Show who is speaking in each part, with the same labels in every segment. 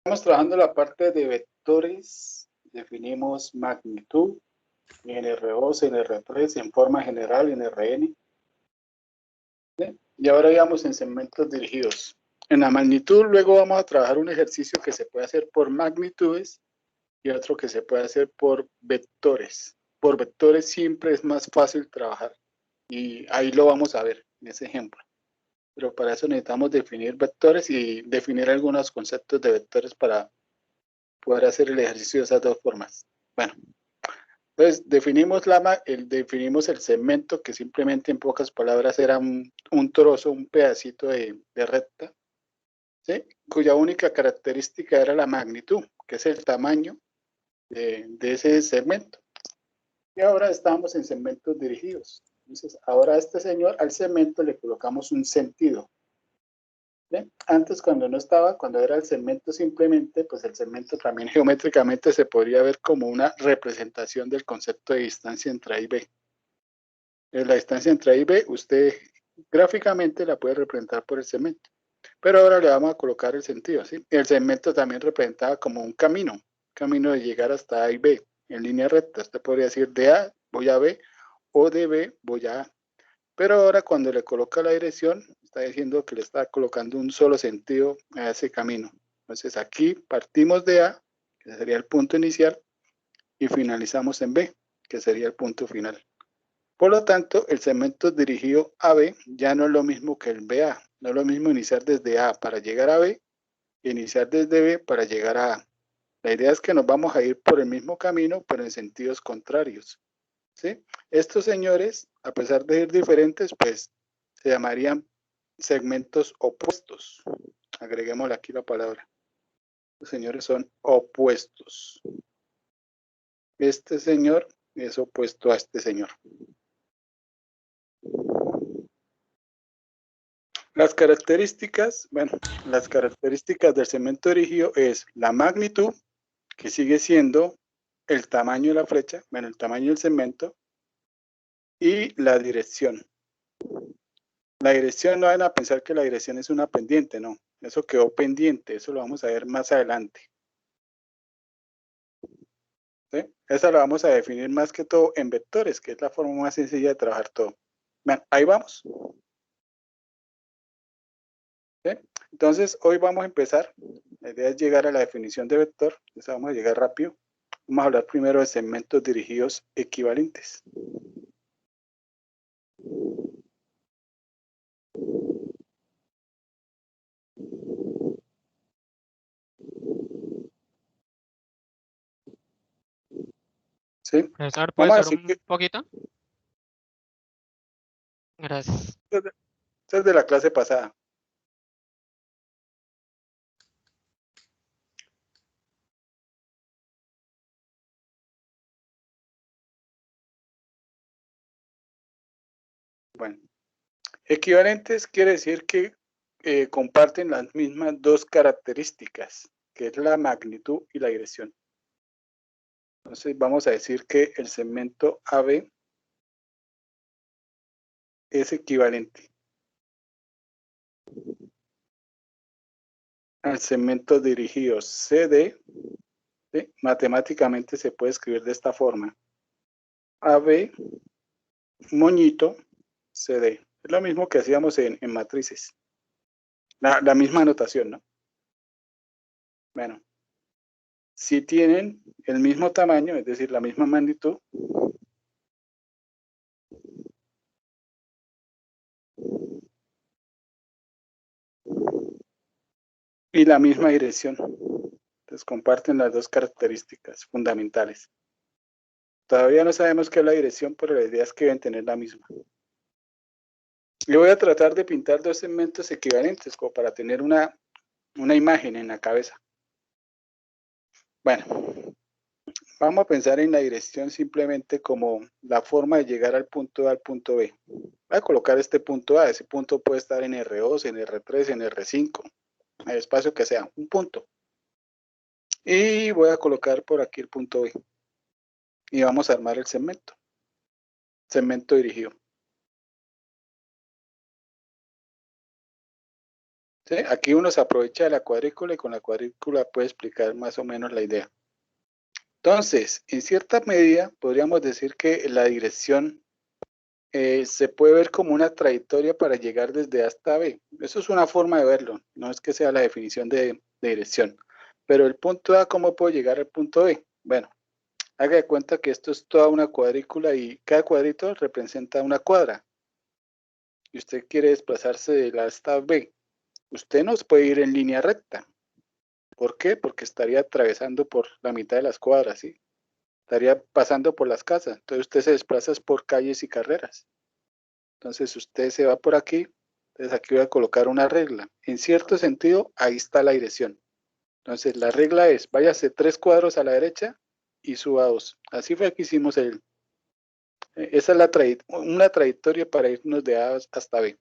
Speaker 1: Estamos trabajando la parte de vectores, definimos magnitud en R2, en R3, en forma general, en Rn. ¿Sí? Y ahora vamos en segmentos dirigidos. En la magnitud luego vamos a trabajar un ejercicio que se puede hacer por magnitudes y otro que se puede hacer por vectores. Por vectores siempre es más fácil trabajar y ahí lo vamos a ver en ese ejemplo. Pero para eso necesitamos definir vectores y definir algunos conceptos de vectores para poder hacer el ejercicio de esas dos formas. Bueno, entonces definimos definimos el segmento, que simplemente en pocas palabras era un trozo, un pedacito de recta, ¿sí? Cuya única característica era la magnitud, que es el tamaño de ese segmento. Y ahora estamos en segmentos dirigidos. Entonces, ahora a este señor, al segmento le colocamos un sentido. ¿Bien? Antes cuando era el segmento simplemente, pues el segmento también geométricamente se podría ver como una representación del concepto de distancia entre A y B. La distancia entre A y B, usted gráficamente la puede representar por el segmento. Pero ahora le vamos a colocar el sentido, ¿sí? El segmento también representaba como un camino de llegar hasta A y B, en línea recta. Usted podría decir de A voy a B, o de B voy a A. Pero ahora cuando le coloca la dirección, está diciendo que le está colocando un solo sentido a ese camino. Entonces aquí partimos de A, que sería el punto inicial, y finalizamos en B, que sería el punto final. Por lo tanto, el segmento dirigido a B ya no es lo mismo que el BA. No es lo mismo iniciar desde A para llegar a B, que iniciar desde B para llegar a A. La idea es que nos vamos a ir por el mismo camino, pero en sentidos contrarios. ¿Sí? Estos señores, a pesar de ser diferentes, pues se llamarían segmentos opuestos. Agreguémosle aquí la palabra. Los señores son opuestos. Este señor es opuesto a este señor. Las características, bueno, las características del segmento dirigido es la magnitud, que sigue siendo el tamaño de la flecha, bueno, el tamaño del segmento, y la dirección. La dirección, no van a pensar que la dirección es una pendiente, no. Eso quedó pendiente, eso lo vamos a ver más adelante. ¿Sí? Esa la vamos a definir más que todo en vectores, que es la forma más sencilla de trabajar todo. Bueno, ahí vamos. ¿Sí? Entonces, hoy vamos a empezar. La idea es llegar a la definición de vector. Entonces, vamos a llegar rápido. Vamos a hablar primero de segmentos dirigidos equivalentes. ¿Sí?
Speaker 2: Profesor, ¿puede
Speaker 1: Vamos a
Speaker 2: subir
Speaker 1: decir que
Speaker 2: un poquito? Gracias.
Speaker 1: esto es de la clase pasada. Bueno, equivalentes quiere decir que comparten las mismas dos características, que es la magnitud y la dirección. Entonces vamos a decir que el segmento AB es equivalente al segmento dirigido CD. ¿Sí? Matemáticamente se puede escribir de esta forma. AB moñito CD. Es lo mismo que hacíamos en matrices. La misma notación, ¿no? Bueno, si tienen el mismo tamaño, es decir, la misma magnitud, y la misma dirección. Entonces comparten las dos características fundamentales. Todavía no sabemos qué es la dirección, pero la idea es que deben tener la misma. Yo voy a tratar de pintar dos segmentos equivalentes, como para tener una imagen en la cabeza. Bueno, vamos a pensar en la dirección simplemente como la forma de llegar al punto A al punto B. Voy a colocar este punto A, ese punto puede estar en R2, en R3, en R5, el espacio que sea, un punto. Y voy a colocar por aquí el punto B. Y vamos a armar el segmento dirigido. ¿Sí? Aquí uno se aprovecha de la cuadrícula y con la cuadrícula puede explicar más o menos la idea. Entonces, en cierta medida, podríamos decir que la dirección se puede ver como una trayectoria para llegar desde A hasta B. Eso es una forma de verlo, no es que sea la definición de dirección. Pero el punto A, ¿cómo puedo llegar al punto B? Bueno, haga de cuenta que esto es toda una cuadrícula y cada cuadrito representa una cuadra. Y usted quiere desplazarse de la A hasta B. Usted no puede ir en línea recta. ¿Por qué? Porque estaría atravesando por la mitad de las cuadras, ¿sí? Estaría pasando por las casas. Entonces usted se desplaza por calles y carreras. Entonces usted se va por aquí. Entonces aquí voy a colocar una regla. En cierto sentido, ahí está la dirección. Entonces la regla es, váyase 3 cuadros a la derecha y suba 2. Así fue que hicimos esa es una trayectoria para irnos de A hasta B.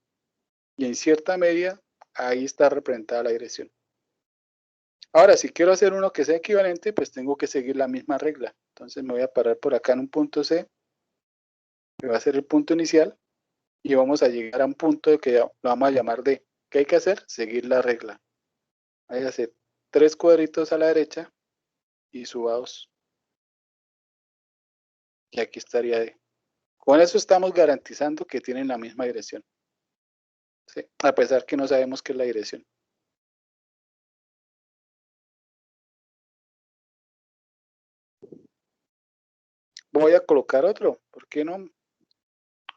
Speaker 1: Y en cierta medida, ahí está representada la dirección. Ahora, si quiero hacer uno que sea equivalente, pues tengo que seguir la misma regla. Entonces me voy a parar por acá en un punto C, que va a ser el punto inicial, y vamos a llegar a un punto que lo vamos a llamar D. ¿Qué hay que hacer? Seguir la regla. Hay que hacer 3 cuadritos a la derecha y suba 2. Y aquí estaría D. Con eso estamos garantizando que tienen la misma dirección. ¿Sí? A pesar que no sabemos qué es la dirección. Voy a colocar otro. ¿Por qué no?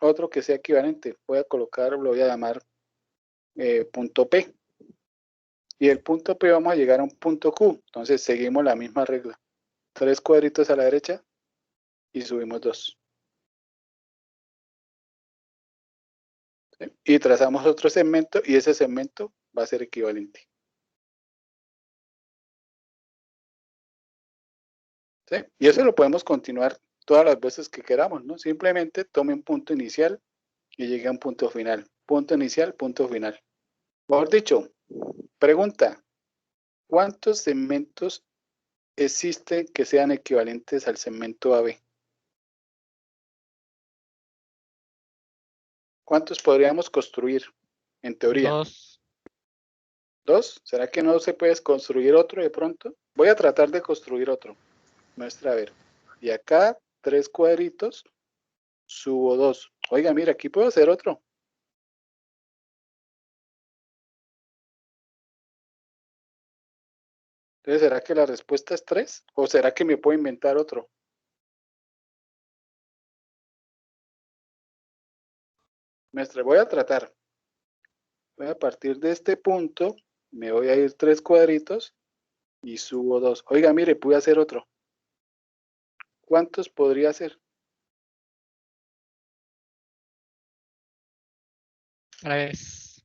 Speaker 1: Otro que sea equivalente. Voy a colocar, lo voy a llamar punto P. Y el punto P vamos a llegar a un punto Q. Entonces seguimos la misma regla. 3 cuadritos a la derecha y subimos 2. ¿Sí? Y trazamos otro segmento y ese segmento va a ser equivalente. ¿Sí? Y eso lo podemos continuar todas las veces que queramos, ¿no? Simplemente tome un punto inicial y llegue a un punto final. Punto inicial, punto final. Mejor dicho, pregunta, ¿cuántos segmentos existen que sean equivalentes al segmento AB? ¿Cuántos podríamos construir en teoría?
Speaker 2: 2.
Speaker 1: ¿2? ¿Será que no se puede construir otro de pronto? Voy a tratar de construir otro. Muestra a ver. Y acá, 3 cuadritos, subo 2. Oiga, mira, aquí puedo hacer otro. Entonces, ¿será que la respuesta es 3? ¿O será que me puedo inventar otro? Maestra, voy a tratar. Voy a partir de este punto, me voy a ir 3 cuadritos y subo 2. Oiga, mire, pude hacer otro. ¿Cuántos podría hacer?
Speaker 2: A la vez.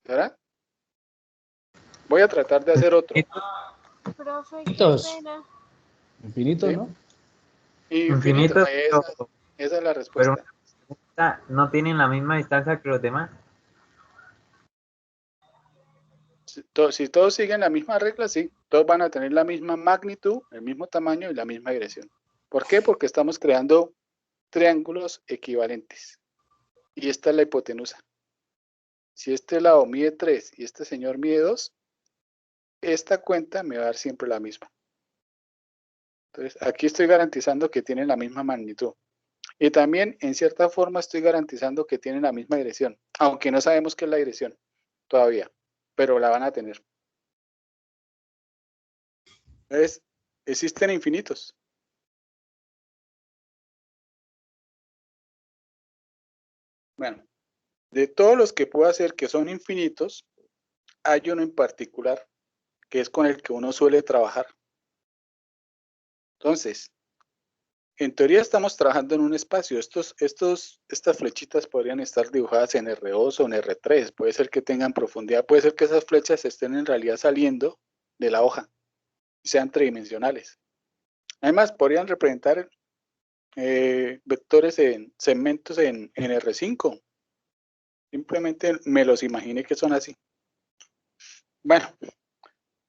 Speaker 1: ¿Verdad? Voy a tratar de hacer otro.
Speaker 3: Profe, qué
Speaker 4: Infinitos.
Speaker 3: pena.
Speaker 4: Infinito,
Speaker 1: ¿Sí?
Speaker 4: ¿no?
Speaker 1: Infinito.
Speaker 5: Infinitos,
Speaker 1: Esa es la
Speaker 5: pero
Speaker 1: respuesta.
Speaker 5: no tienen la misma distancia que los demás.
Speaker 1: Si todos siguen la misma regla, sí. Todos van a tener la misma magnitud, el mismo tamaño y la misma dirección. ¿Por qué? Porque estamos creando triángulos equivalentes. Y esta es la hipotenusa. Si este lado mide 3 y este señor mide 2, esta cuenta me va a dar siempre la misma. Entonces, aquí estoy garantizando que tienen la misma magnitud. Y también, en cierta forma, estoy garantizando que tienen la misma dirección. Aunque no sabemos qué es la dirección todavía, pero la van a tener. Entonces, existen infinitos. Bueno, de todos los que puedo hacer que son infinitos, hay uno en particular que es con el que uno suele trabajar. Entonces, en teoría estamos trabajando en un espacio. Estas flechitas podrían estar dibujadas en R2 o en R3. Puede ser que tengan profundidad. Puede ser que esas flechas estén en realidad saliendo de la hoja y sean tridimensionales. Además, podrían representar vectores en segmentos en R5. Simplemente me los imaginé que son así. Bueno,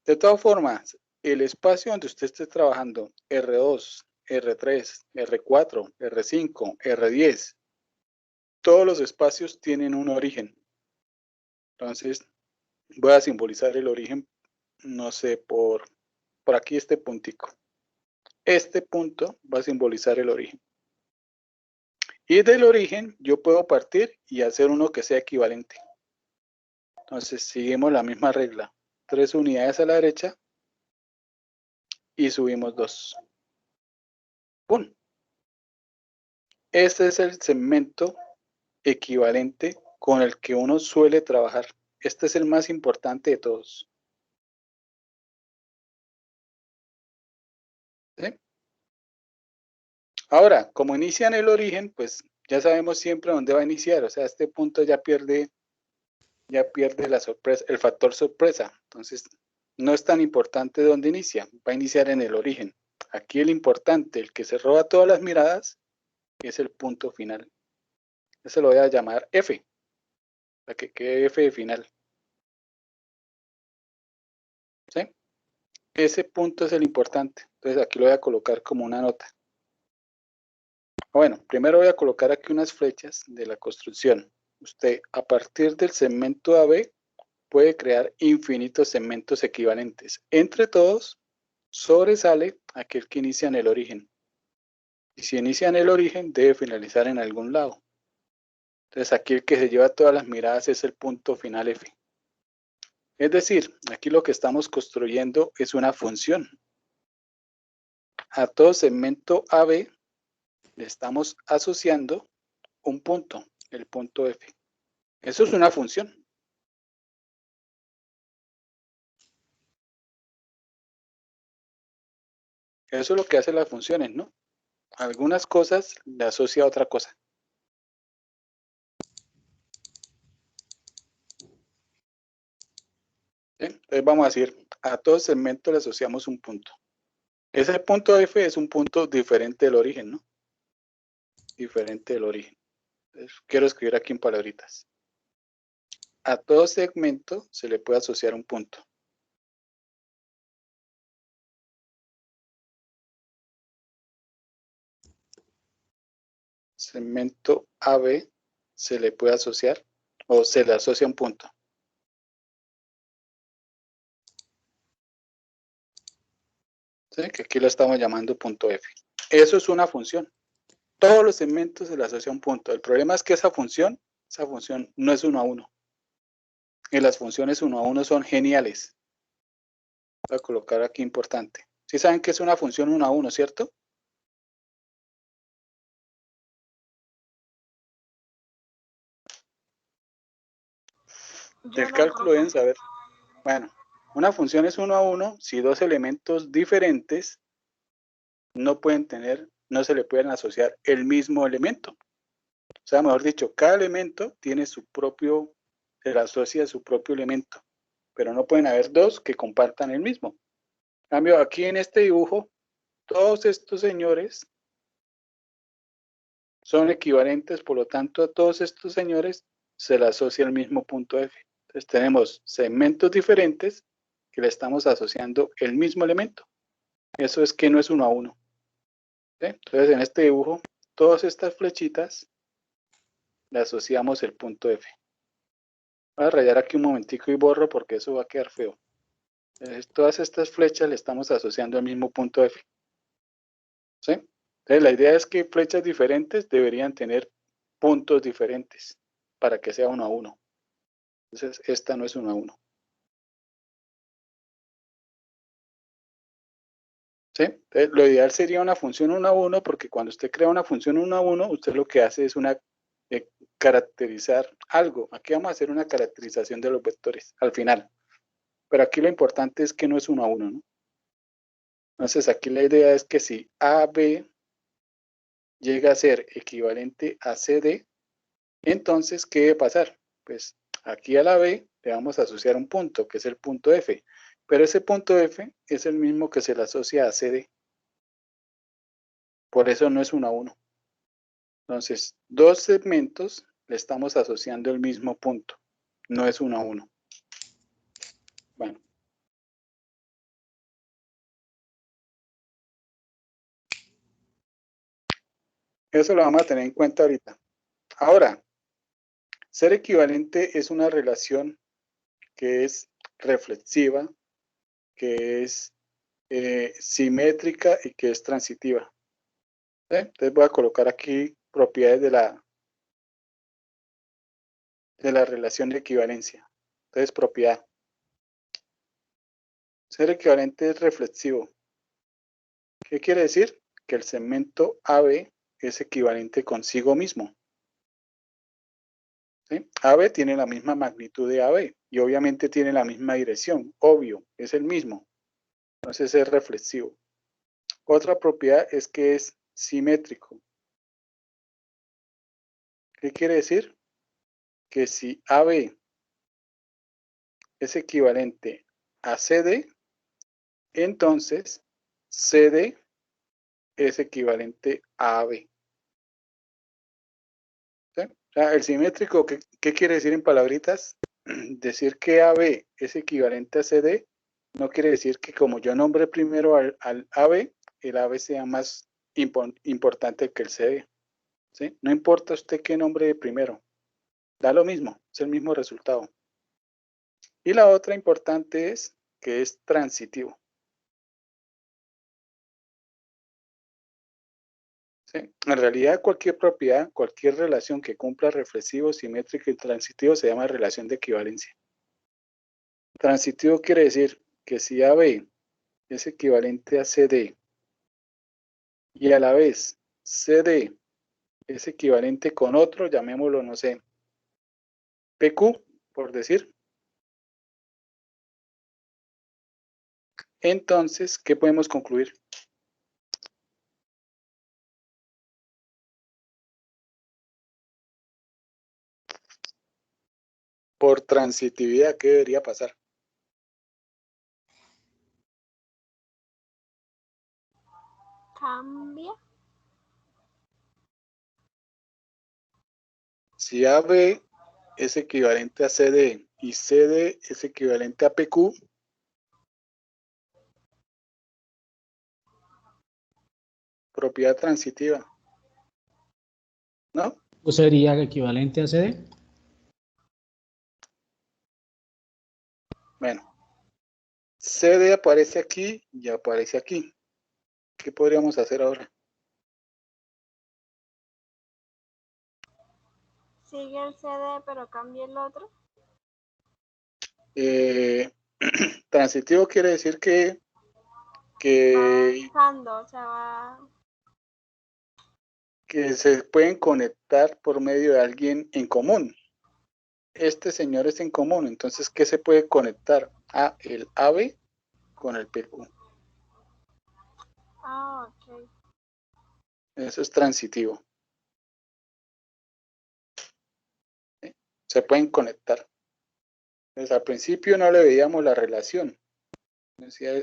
Speaker 1: de todas formas, el espacio donde usted esté trabajando, R2, R3, R4, R5, R10, todos los espacios tienen un origen. Entonces, Voy a simbolizar el origen, no sé, por aquí este puntico. Este punto va a simbolizar el origen. Y del origen yo puedo partir y hacer uno que sea equivalente. Entonces seguimos la misma regla. 3 unidades a la derecha y subimos 2. ¡Pum! Este es el segmento equivalente con el que uno suele trabajar. Este es el más importante de todos. ¿Sí? Ahora, como inicia en el origen, pues ya sabemos siempre dónde va a iniciar. O sea, este punto ya pierde la sorpresa, el factor sorpresa. Entonces, no es tan importante dónde inicia. Va a iniciar en el origen. Aquí el importante, el que se roba todas las miradas, es el punto final. Ese lo voy a llamar F, para que quede F de final. ¿Sí? Ese punto es el importante. Entonces aquí lo voy a colocar como una nota. Bueno, primero voy a colocar aquí unas flechas de la construcción. Usted, a partir del segmento AB, puede crear infinitos segmentos equivalentes. Entre todos, sobresale aquel que inicia en el origen. Y si inicia en el origen, debe finalizar en algún lado. Entonces aquí el que se lleva todas las miradas es el punto final F. Es decir, aquí lo que estamos construyendo es una función. A todo segmento AB le estamos asociando un punto, el punto F. Eso es una función. Eso es lo que hacen las funciones, ¿no? Algunas cosas le asocia a otra cosa. ¿Sí? Entonces vamos a decir, a todo segmento le asociamos un punto. Ese punto F es un punto diferente del origen, ¿no? Diferente del origen. Entonces, quiero escribir aquí en palabritas. A todo segmento se le puede asociar un punto. Segmento AB se le puede asociar o se le asocia un punto. ¿Sí? Que aquí lo estamos llamando punto F. Eso es una función. Todos los segmentos se le asocia un punto. El problema es que esa función no es 1 a 1. Y las funciones 1 a 1 son geniales. Voy a colocar aquí importante. ¿Sí saben que es una función 1 a 1, cierto? Del cálculo deben saber. Bueno, una función es 1 a 1 si dos elementos diferentes no se le pueden asociar el mismo elemento. O sea, mejor dicho, cada elemento tiene se le asocia su propio elemento, pero no pueden haber dos que compartan el mismo. En cambio, aquí en este dibujo, todos estos señores son equivalentes, por lo tanto, a todos estos señores se le asocia el mismo punto F. Entonces tenemos segmentos diferentes que le estamos asociando el mismo elemento. Eso es que no es 1 a 1. ¿Sí? Entonces en este dibujo, todas estas flechitas le asociamos el punto F. Voy a rayar aquí un momentico y borro porque eso va a quedar feo. Entonces, todas estas flechas le estamos asociando el mismo punto F. ¿Sí? Entonces la idea es que flechas diferentes deberían tener puntos diferentes para que sea 1 a 1. Entonces esta no es 1 a 1. ¿Sí? Entonces, lo ideal sería una función 1 a 1 porque cuando usted crea una función 1 a 1, usted lo que hace es caracterizar algo. Aquí vamos a hacer una caracterización de los vectores al final. Pero aquí lo importante es que no es 1 a 1, ¿no? Entonces aquí la idea es que si AB llega a ser equivalente a CD, entonces, ¿qué debe pasar? Pues aquí a la B le vamos a asociar un punto, que es el punto F. Pero ese punto F es el mismo que se le asocia a CD. Por eso no es 1 a 1. Entonces, dos segmentos le estamos asociando el mismo punto. No es 1 a 1. Bueno. Eso lo vamos a tener en cuenta ahorita. Ahora, ser equivalente es una relación que es reflexiva, que es simétrica y que es transitiva. ¿Sí? Entonces voy a colocar aquí propiedades de la relación de equivalencia. Entonces, propiedad. Ser equivalente es reflexivo. ¿Qué quiere decir? Que el segmento AB es equivalente consigo mismo. ¿Sí? AB tiene la misma magnitud de AB y obviamente tiene la misma dirección. Obvio, es el mismo. Entonces es reflexivo. Otra propiedad es que es simétrico. ¿Qué quiere decir? Que si AB es equivalente a CD, entonces CD es equivalente a AB. ¿Sí? O sea, el simétrico, ¿qué quiere decir en palabritas? Decir que AB es equivalente a CD no quiere decir que como yo nombré primero al AB, el AB sea más importante que el CD. ¿Sí? No importa usted qué nombre primero, da lo mismo, es el mismo resultado. Y la otra importante es que es transitivo. ¿Sí? En realidad cualquier propiedad, cualquier relación que cumpla reflexivo, simétrico y transitivo se llama relación de equivalencia. Transitivo quiere decir que si AB es equivalente a CD y a la vez CD es equivalente con otro, llamémoslo, no sé, PQ, por decir. Entonces, ¿qué podemos concluir? Por transitividad, ¿qué debería pasar?
Speaker 3: Cambia.
Speaker 1: Si AB es equivalente a CD y CD es equivalente a PQ, propiedad transitiva, ¿no?
Speaker 4: ¿O sería equivalente a CD?
Speaker 1: Bueno, CD aparece aquí y aparece aquí. ¿Qué podríamos hacer ahora?
Speaker 3: Sigue el CD, pero cambia el otro.
Speaker 1: Transitivo quiere decir que
Speaker 3: Va avanzando, o sea, va.
Speaker 1: que se pueden conectar por medio de alguien en común. Este señor es en común, entonces, ¿qué se puede conectar? El AB con el PQ.
Speaker 3: Ah, ok.
Speaker 1: Eso es transitivo. ¿Sí? Se pueden conectar. Entonces, al principio no le veíamos la relación. Decía,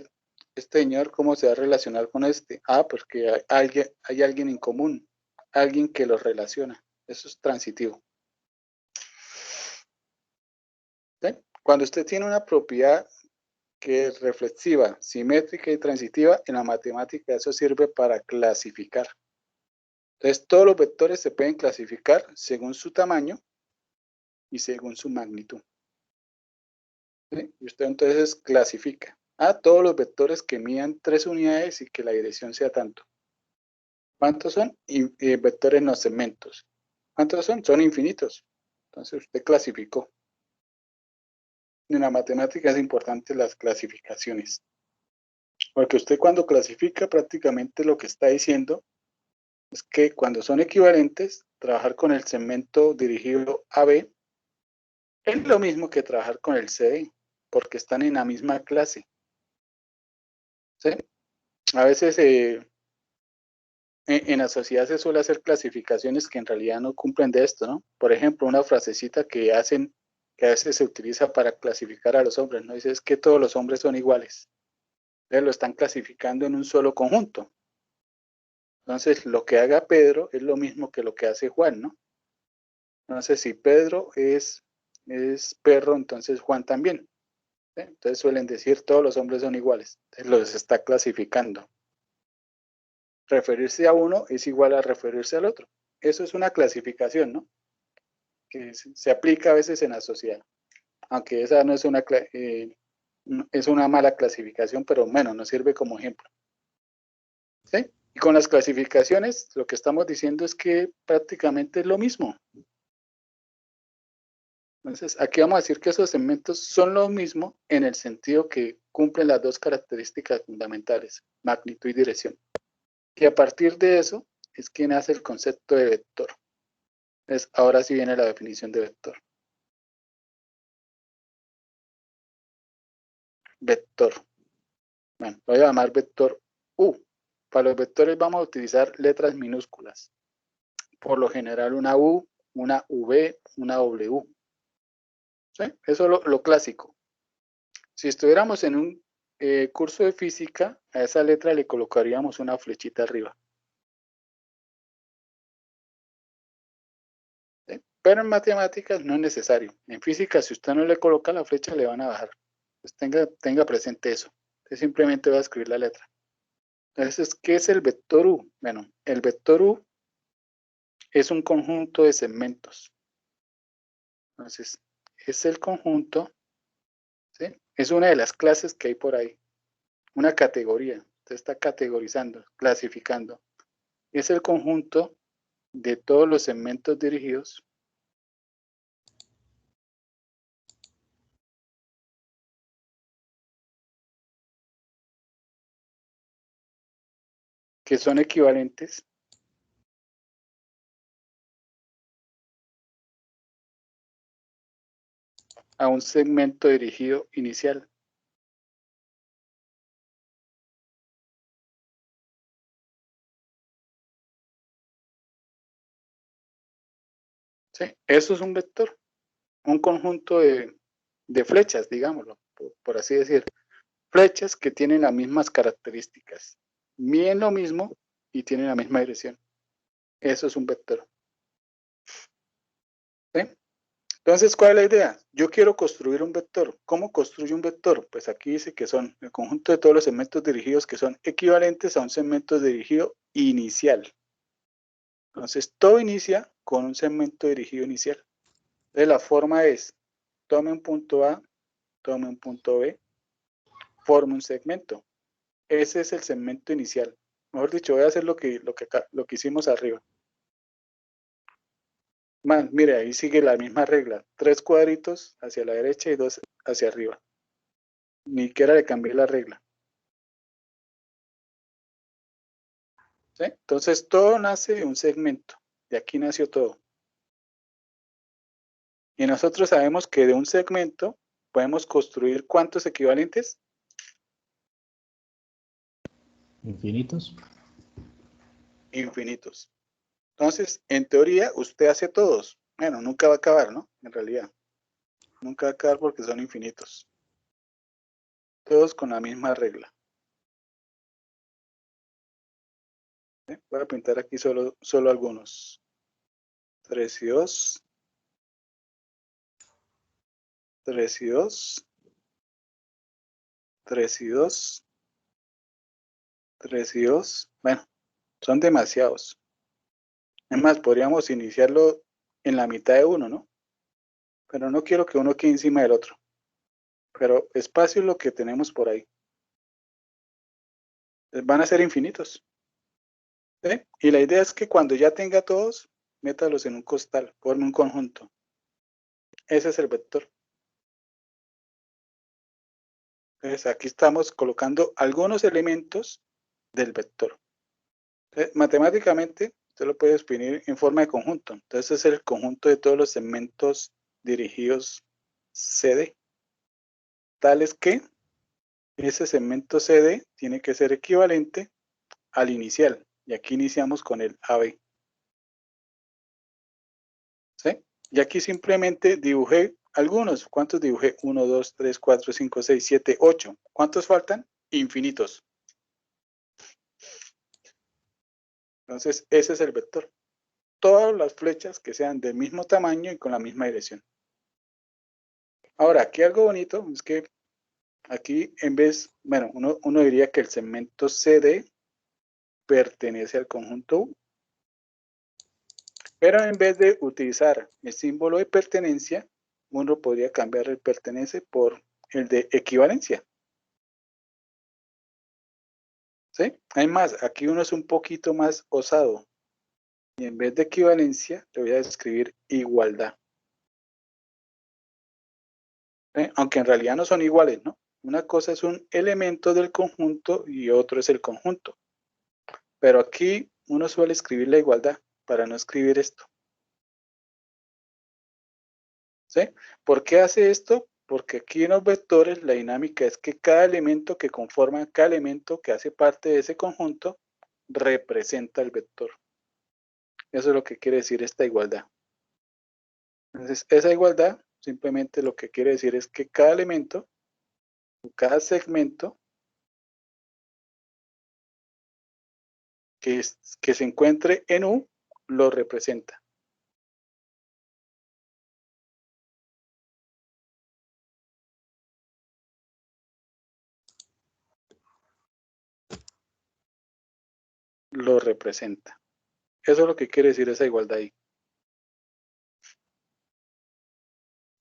Speaker 1: este señor, ¿cómo se va a relacionar con este? Porque hay alguien en común, alguien que los relaciona. Eso es transitivo. ¿Sí? Cuando usted tiene una propiedad que es reflexiva, simétrica y transitiva, en la matemática eso sirve para clasificar. Entonces, todos los vectores se pueden clasificar según su tamaño y según su magnitud. ¿Sí? Y usted entonces clasifica a todos los vectores que midan 3 unidades y que la dirección sea tanto. ¿Cuántos son? Vectores en los segmentos. ¿Cuántos son? Son infinitos. Entonces usted clasificó. En la matemática es importante las clasificaciones. Porque usted cuando clasifica prácticamente lo que está diciendo es que cuando son equivalentes, trabajar con el segmento dirigido AB es lo mismo que trabajar con el CD, porque están en la misma clase. ¿Sí? A veces en la sociedad se suele hacer clasificaciones que en realidad no cumplen de esto, ¿no? Por ejemplo, una frasecita que hacen, que a veces se utiliza para clasificar a los hombres, ¿no? Dice, es que todos los hombres son iguales. Entonces lo están clasificando en un solo conjunto. Entonces, lo que haga Pedro es lo mismo que lo que hace Juan, ¿no? Entonces, si Pedro es perro, entonces Juan también. ¿Sí? Entonces suelen decir, todos los hombres son iguales. Entonces los está clasificando. Referirse a uno es igual a referirse al otro. Eso es una clasificación, ¿no? Que se aplica a veces en la sociedad. aunque esa no es es una mala clasificación, pero bueno, nos sirve como ejemplo. ¿Sí? Y con las clasificaciones, lo que estamos diciendo es que prácticamente es lo mismo. Entonces, aquí vamos a decir que esos segmentos son lo mismo en el sentido que cumplen las dos características fundamentales, magnitud y dirección. Y a partir de eso es que nace el concepto de vector. Entonces, ahora sí viene la definición de vector. Vector. Bueno, lo voy a llamar vector U. Para los vectores vamos a utilizar letras minúsculas. Por lo general una U, una V, una W. ¿Sí? Eso es lo clásico. Si estuviéramos en un curso de física, a esa letra le colocaríamos una flechita arriba. ¿Sí? Pero en matemáticas no es necesario. En física, si usted no le coloca la flecha, le van a bajar. Entonces tenga presente eso. Usted simplemente va a escribir la letra. Entonces, ¿qué es el vector U? Bueno, el vector U es un conjunto de segmentos. Entonces, es el conjunto, ¿sí? Es una de las clases que hay por ahí. Una categoría. Usted está categorizando, clasificando. Es el conjunto de todos los segmentos dirigidos que son equivalentes a un segmento dirigido inicial. ¿Sí? Eso es un vector, un conjunto de flechas, digámoslo, por así decir. Flechas que tienen las mismas características, miden lo mismo y tienen la misma dirección. Eso es un vector. ¿Sí? Entonces, ¿cuál es la idea? Yo quiero construir un vector. ¿Cómo construyo un vector? Pues aquí dice que son el conjunto de todos los segmentos dirigidos que son equivalentes a un segmento dirigido inicial. Entonces, todo inicia con un segmento dirigido inicial. Entonces, la forma es, tome un punto A, tome un punto B, forme un segmento. Ese es el segmento inicial. Mejor dicho, voy a hacer lo que hicimos arriba. Man, mire, ahí sigue la misma regla. 3 cuadritos hacia la derecha y 2 hacia arriba. Ni siquiera le cambié la regla. ¿Sí? Entonces, todo nace de un segmento. De aquí nació todo. Y nosotros sabemos que de un segmento podemos construir ¿cuántos equivalentes?
Speaker 4: Infinitos.
Speaker 1: Infinitos. Entonces, en teoría, usted hace todos. Bueno, nunca va a acabar, ¿no? En realidad. Nunca va a acabar porque son infinitos. Todos con la misma regla. ¿Sí? Voy a pintar aquí solo algunos. 3 y 2. 3 y 2. 3 y 2. 3 y 2. Bueno, son demasiados. Es más, podríamos iniciarlo en la mitad de uno, ¿no? Pero no quiero que uno quede encima del otro. Pero espacio es lo que tenemos por ahí. Van a ser infinitos. ¿Sí? Y la idea es que cuando ya tenga todos, métalos en un costal, forme un conjunto. Ese es el vector. Entonces aquí estamos colocando algunos elementos del vector. Entonces, matemáticamente, usted lo puede definir en forma de conjunto. Entonces es el conjunto de todos los segmentos dirigidos CD, tales que ese segmento CD tiene que ser equivalente al inicial. Y aquí iniciamos con el AB. ¿Sí? Y aquí simplemente dibujé algunos. ¿Cuántos dibujé? 1, 2, 3, 4, 5, 6, 7, 8. ¿Cuántos faltan? Infinitos. Entonces, ese es el vector. Todas las flechas que sean del mismo tamaño y con la misma dirección. Ahora, aquí algo bonito es que aquí en vez, bueno, uno diría que el segmento CD pertenece al conjunto U. Pero en vez de utilizar el símbolo de pertenencia, uno podría cambiar el pertenece por el de equivalencia. ¿Sí? Hay más, aquí uno es un poquito más osado. Y en vez de equivalencia, le voy a escribir igualdad. ¿Sí? Aunque en realidad no son iguales, ¿no? Una cosa es un elemento del conjunto y otro es el conjunto. Pero aquí uno suele escribir la igualdad para no escribir esto. ¿Sí? ¿Por qué hace esto? Porque aquí en los vectores la dinámica es que cada elemento que conforma, cada elemento que hace parte de ese conjunto, representa el vector. Eso es lo que quiere decir esta igualdad. Entonces, esa igualdad simplemente lo que quiere decir es que cada elemento, cada segmento que se encuentre en U, lo representa. Lo representa. Eso es lo que quiere decir esa igualdad ahí.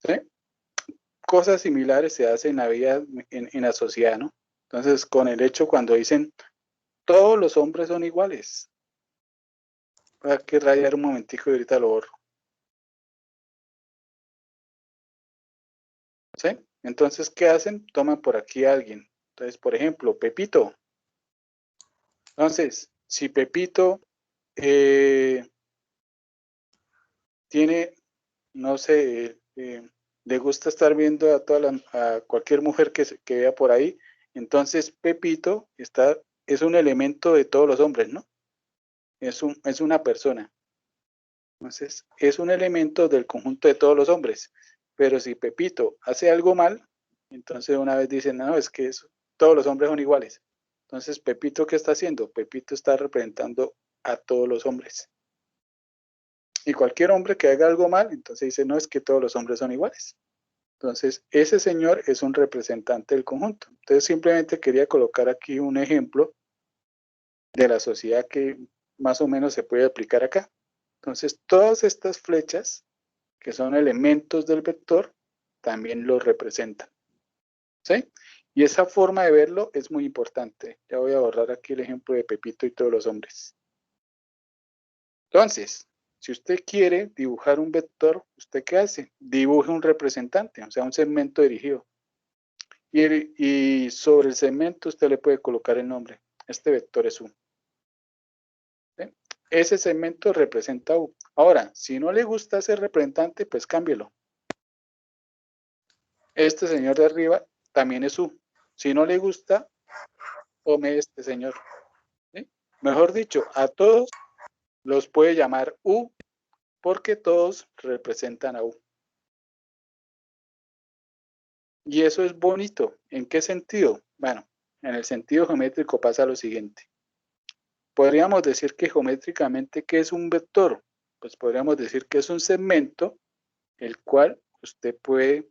Speaker 1: ¿Sí? Cosas similares se hacen en la vida, en la sociedad, ¿no? Entonces, con el hecho cuando dicen todos los hombres son iguales. Voy a que rayar un momentico y ahorita lo borro. ¿Sí? Entonces, ¿qué hacen? Toman por aquí a alguien. Entonces, por ejemplo, Pepito. Entonces, si Pepito tiene, no sé, le gusta estar viendo a cualquier mujer que vea por ahí, entonces Pepito es un elemento de todos los hombres, ¿no? Es una persona. Entonces, es un elemento del conjunto de todos los hombres. Pero si Pepito hace algo mal, entonces una vez dicen, no, es que todos los hombres son iguales. Entonces, Pepito, ¿qué está haciendo? Pepito está representando a todos los hombres. Y cualquier hombre que haga algo mal, entonces dice, no, es que todos los hombres son iguales. Entonces, ese señor es un representante del conjunto. Entonces, simplemente quería colocar aquí un ejemplo de la sociedad que más o menos se puede aplicar acá. Entonces, todas estas flechas, que son elementos del vector, también lo representan. ¿Sí? Y esa forma de verlo es muy importante. Ya voy a borrar aquí el ejemplo de Pepito y todos los hombres. Entonces, si usted quiere dibujar un vector, ¿usted qué hace? Dibuje un representante, o sea, un segmento dirigido. Y sobre el segmento usted le puede colocar el nombre. Este vector es U. ¿Sí? Ese segmento representa U. Ahora, si no le gusta ese representante, pues cámbielo. Este señor de arriba también es U. Si no le gusta, tome este señor. ¿Sí? Mejor dicho, a todos los puede llamar U porque todos representan a U. Y eso es bonito. ¿En qué sentido? Bueno, en el sentido geométrico pasa lo siguiente. Podríamos decir que geométricamente, ¿qué es un vector? Pues podríamos decir que es un segmento el cual usted puede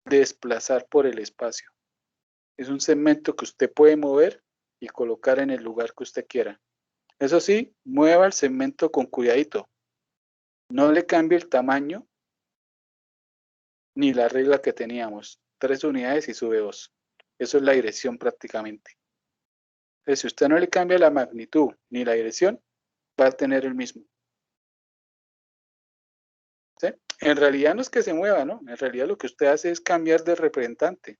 Speaker 1: desplazar por el espacio. Es un segmento que usted puede mover y colocar en el lugar que usted quiera. Eso sí, mueva el segmento con cuidadito. No le cambie el tamaño ni la regla que teníamos. 3 unidades y sube 2. Eso es la dirección prácticamente. Entonces, si usted no le cambia la magnitud ni la dirección, va a tener el mismo. ¿Sí? En realidad no es que se mueva, ¿no? En realidad lo que usted hace es cambiar de representante.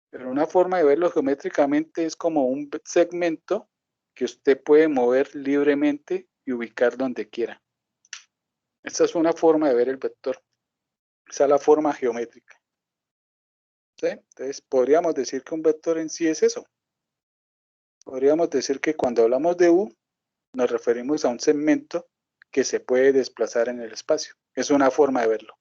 Speaker 1: Pero una forma de verlo geométricamente es como un segmento que usted puede mover libremente y ubicar donde quiera. Esta es una forma de ver el vector. Esa es la forma geométrica. ¿Sí? Entonces, podríamos decir que un vector en sí es eso. Podríamos decir que cuando hablamos de U, nos referimos a un segmento que se puede desplazar en el espacio. Es una forma de verlo.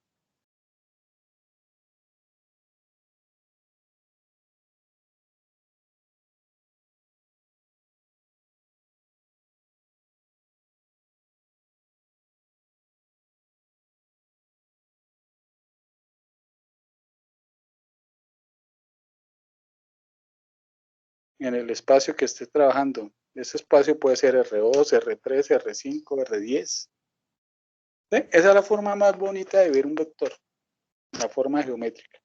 Speaker 1: En el espacio que esté trabajando. Ese espacio puede ser R2, R3, R5, R10. ¿Sí? Esa es la forma más bonita de ver un vector. la forma geométrica.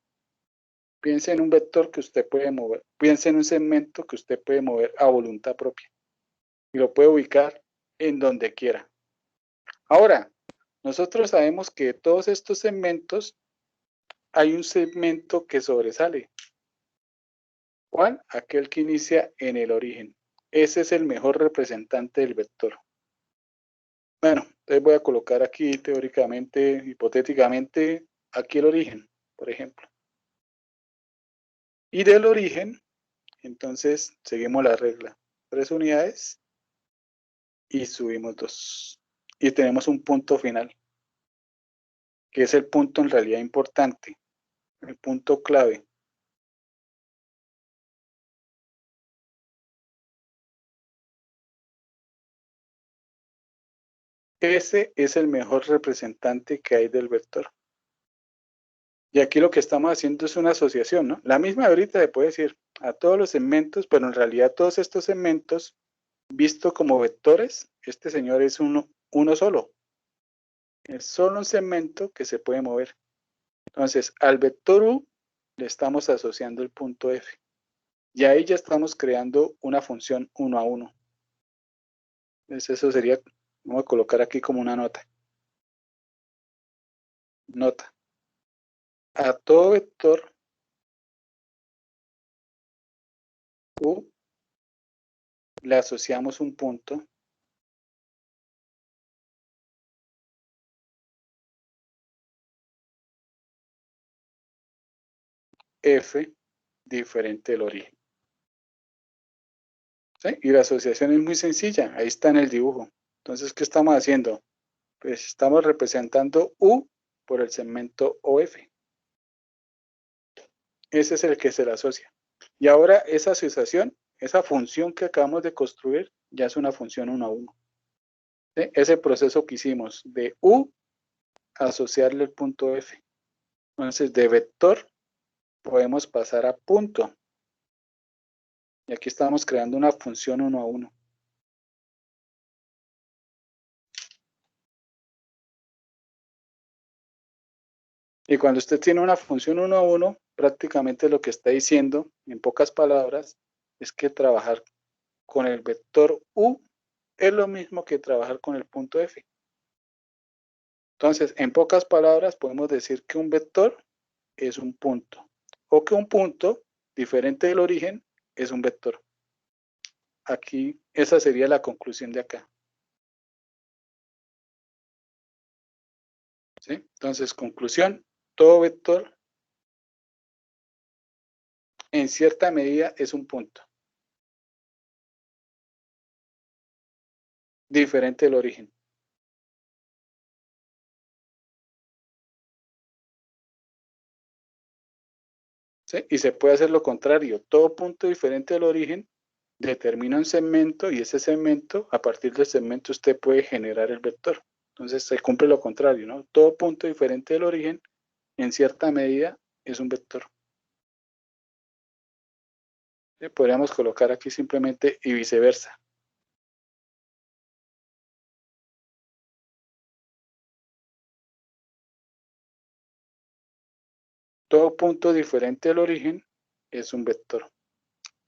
Speaker 1: Piense en un vector que usted puede mover, piense en un segmento que usted puede mover a voluntad propia y lo puede ubicar en donde quiera. Ahora, nosotros sabemos que de todos estos segmentos hay un segmento que sobresale. ¿Cuál? Aquel que inicia en el origen. Ese es el mejor representante del vector. Bueno, entonces voy a colocar aquí teóricamente, hipotéticamente, aquí el origen, por ejemplo. Y del origen, entonces seguimos la regla. 3 unidades y subimos 2. Y tenemos un punto final, que es el punto en realidad importante, el punto clave. Ese es el mejor representante que hay del vector. Y aquí lo que estamos haciendo es una asociación, ¿no? La misma ahorita le puede decir a todos los segmentos, pero en realidad todos estos segmentos, visto como vectores, este señor es uno solo. Es solo un segmento que se puede mover. Entonces, al vector U le estamos asociando el punto F. Y ahí ya estamos creando una función 1 a 1. Entonces eso sería, vamos a colocar aquí como una nota. Nota. A todo vector U le asociamos un punto F diferente del origen. ¿Sí? Y la asociación es muy sencilla, ahí está en el dibujo. Entonces, ¿qué estamos haciendo? Pues estamos representando U por el segmento OF. Ese es el que se le asocia. Y ahora esa asociación, esa función que acabamos de construir, ya es una función 1 a 1. ¿Sí? Ese proceso que hicimos de U asociarle el punto F. Entonces, de vector podemos pasar a punto. Y aquí estamos creando una función 1 a 1. Y cuando usted tiene una función 1 a 1, prácticamente lo que está diciendo, en pocas palabras, es que trabajar con el vector U es lo mismo que trabajar con el punto F. Entonces, en pocas palabras, podemos decir que un vector es un punto, o que un punto, diferente del origen, es un vector. Aquí, esa sería la conclusión de acá. ¿Sí? Entonces, conclusión, todo vector en cierta medida es un punto, diferente del origen. ¿Sí? Y se puede hacer lo contrario, todo punto diferente del origen determina un segmento y ese segmento, a partir del segmento usted puede generar el vector. Entonces se cumple lo contrario, ¿no? Todo punto diferente del origen, en cierta medida, es un vector. ¿Sí? Podríamos colocar aquí simplemente y viceversa. Todo punto diferente del origen es un vector.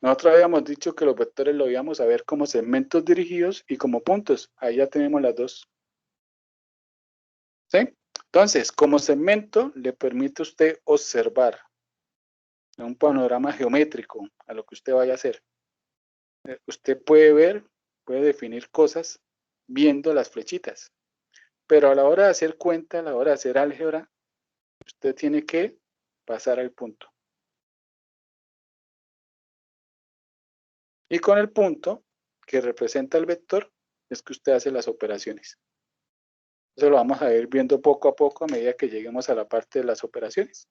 Speaker 1: Nosotros habíamos dicho que los vectores lo íbamos a ver como segmentos dirigidos y como puntos. Ahí ya tenemos las dos. ¿Sí? Entonces, como segmento, le permite a usted observar un panorama geométrico a lo que usted vaya a hacer. Usted puede ver, puede definir cosas viendo las flechitas. Pero a la hora de hacer cuenta, a la hora de hacer álgebra, usted tiene que pasar al punto. Y con el punto, que representa el vector, es que usted hace las operaciones. Eso lo vamos a ir viendo poco a poco a medida que lleguemos a la parte de las operaciones.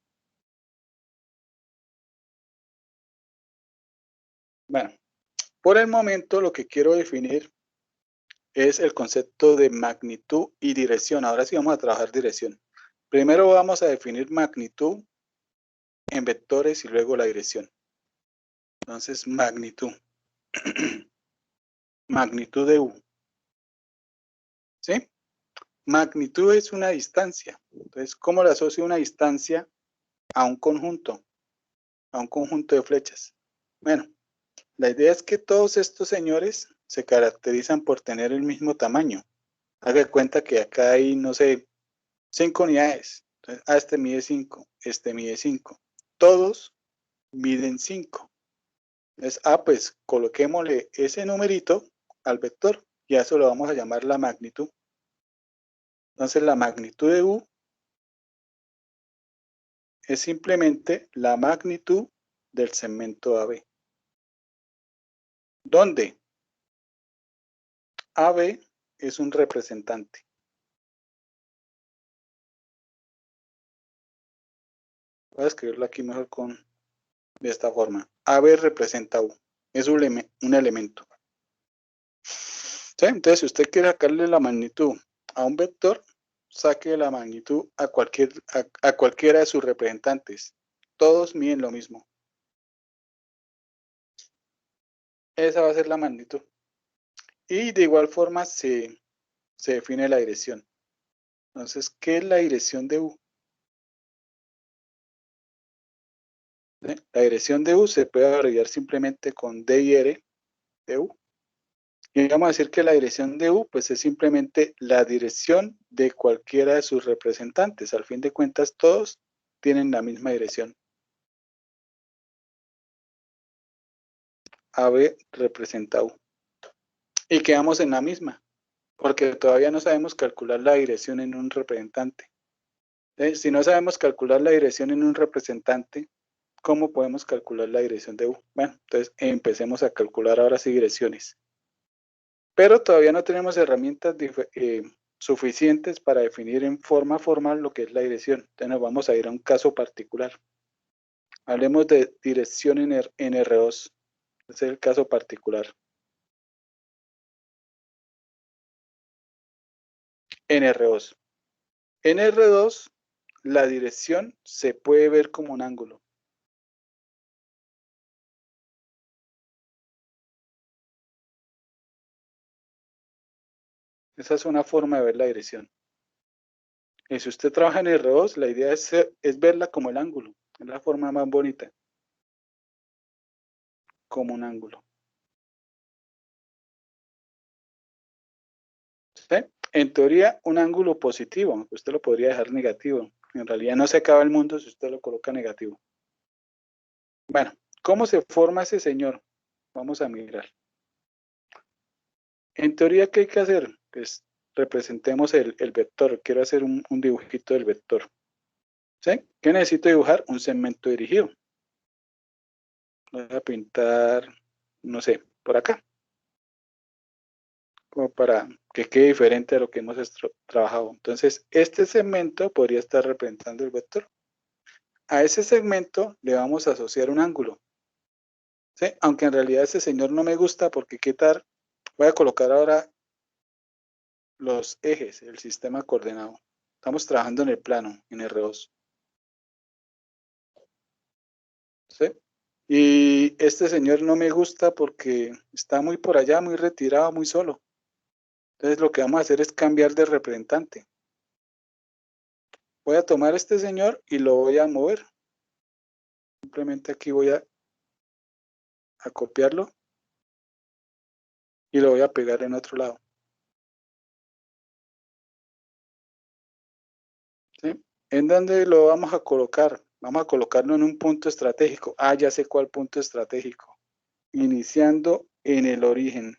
Speaker 1: Bueno, por el momento lo que quiero definir es el concepto de magnitud y dirección. Ahora sí vamos a trabajar dirección. Primero vamos a definir magnitud en vectores y luego la dirección. Entonces, magnitud. Magnitud de U. ¿Sí? Magnitud es una distancia. Entonces, ¿cómo le asocio una distancia a un conjunto de flechas. Bueno, la idea es que todos estos señores se caracterizan por tener el mismo tamaño. Haga de cuenta que acá hay, no sé, 5 unidades. Entonces, este mide 5, este mide 5. Todos miden 5. Entonces, pues coloquémosle ese numerito al vector y a eso lo vamos a llamar la magnitud. Entonces, la magnitud de U es simplemente la magnitud del segmento AB. ¿Dónde? AB es un representante. Voy a escribirlo aquí mejor de esta forma. AB representa U. Es un elemento. ¿Sí? Entonces, si usted quiere sacarle la magnitud a un vector, saque la magnitud a cualquiera de sus representantes. Todos miden lo mismo. Esa va a ser la magnitud. Y de igual forma se define la dirección. Entonces, ¿qué es la dirección de U? ¿Sí? La dirección de U se puede abreviar simplemente con D y R de U. Y vamos a decir que la dirección de U pues es simplemente la dirección de cualquiera de sus representantes. Al fin de cuentas, todos tienen la misma dirección. AB representa U. Y quedamos en la misma, porque todavía no sabemos calcular la dirección en un representante. Si no sabemos calcular la dirección en un representante, ¿cómo podemos calcular la dirección de U? Bueno, entonces empecemos a calcular ahora sí direcciones. Pero todavía no tenemos herramientas suficientes para definir en forma formal lo que es la dirección. Entonces nos vamos a ir a un caso particular. Hablemos de dirección en R2. Ese es el caso particular. En R2. En R2, la dirección se puede ver como un ángulo. Esa es una forma de ver la dirección. Y si usted trabaja en R2, la idea es verla como el ángulo. Es la forma más bonita. Como un ángulo. ¿Sí? En teoría, un ángulo positivo, aunque usted lo podría dejar negativo. En realidad no se acaba el mundo si usted lo coloca negativo. Bueno, ¿cómo se forma ese señor? Vamos a mirar. En teoría, ¿qué hay que hacer? Pues representemos el vector. Quiero hacer un dibujito del vector. ¿Sí? ¿Qué necesito dibujar? Un segmento dirigido. Voy a pintar, no sé, por acá. Como para que quede diferente a lo que hemos trabajado. Entonces, este segmento podría estar representando el vector. A ese segmento le vamos a asociar un ángulo. ¿Sí? Aunque en realidad ese señor no me gusta porque qué tal, voy a colocar ahora los ejes, el sistema coordenado. Estamos trabajando en el plano, en R2. ¿Sí? Y este señor no me gusta porque está muy por allá, muy retirado, muy solo. Entonces lo que vamos a hacer es cambiar de representante. Voy a tomar este señor y lo voy a mover. Simplemente aquí voy a copiarlo y lo voy a pegar en otro lado. ¿Sí? ¿En dónde lo vamos a colocar? Vamos a colocarlo en un punto estratégico. Ah, ya sé cuál punto estratégico. Iniciando en el origen.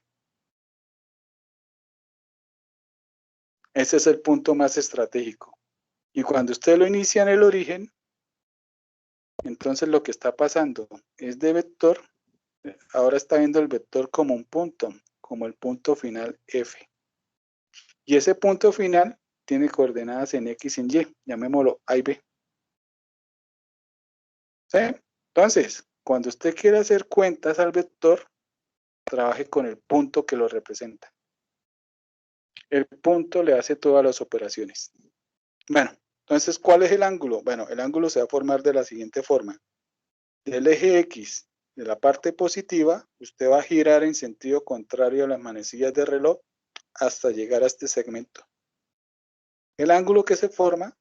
Speaker 1: Ese es el punto más estratégico. Y cuando usted lo inicia en el origen, entonces lo que está pasando es de vector. Ahora está viendo el vector como un punto, como el punto final F. Y ese punto final tiene coordenadas en X y en Y. Llamémoslo A y B. ¿Sí? Entonces, cuando usted quiere hacer cuentas al vector, trabaje con el punto que lo representa. El punto le hace todas las operaciones. Bueno, entonces, ¿cuál es el ángulo? Bueno, el ángulo se va a formar de la siguiente forma. Del eje X, de la parte positiva, usted va a girar en sentido contrario a las manecillas del reloj hasta llegar a este segmento. El ángulo que se forma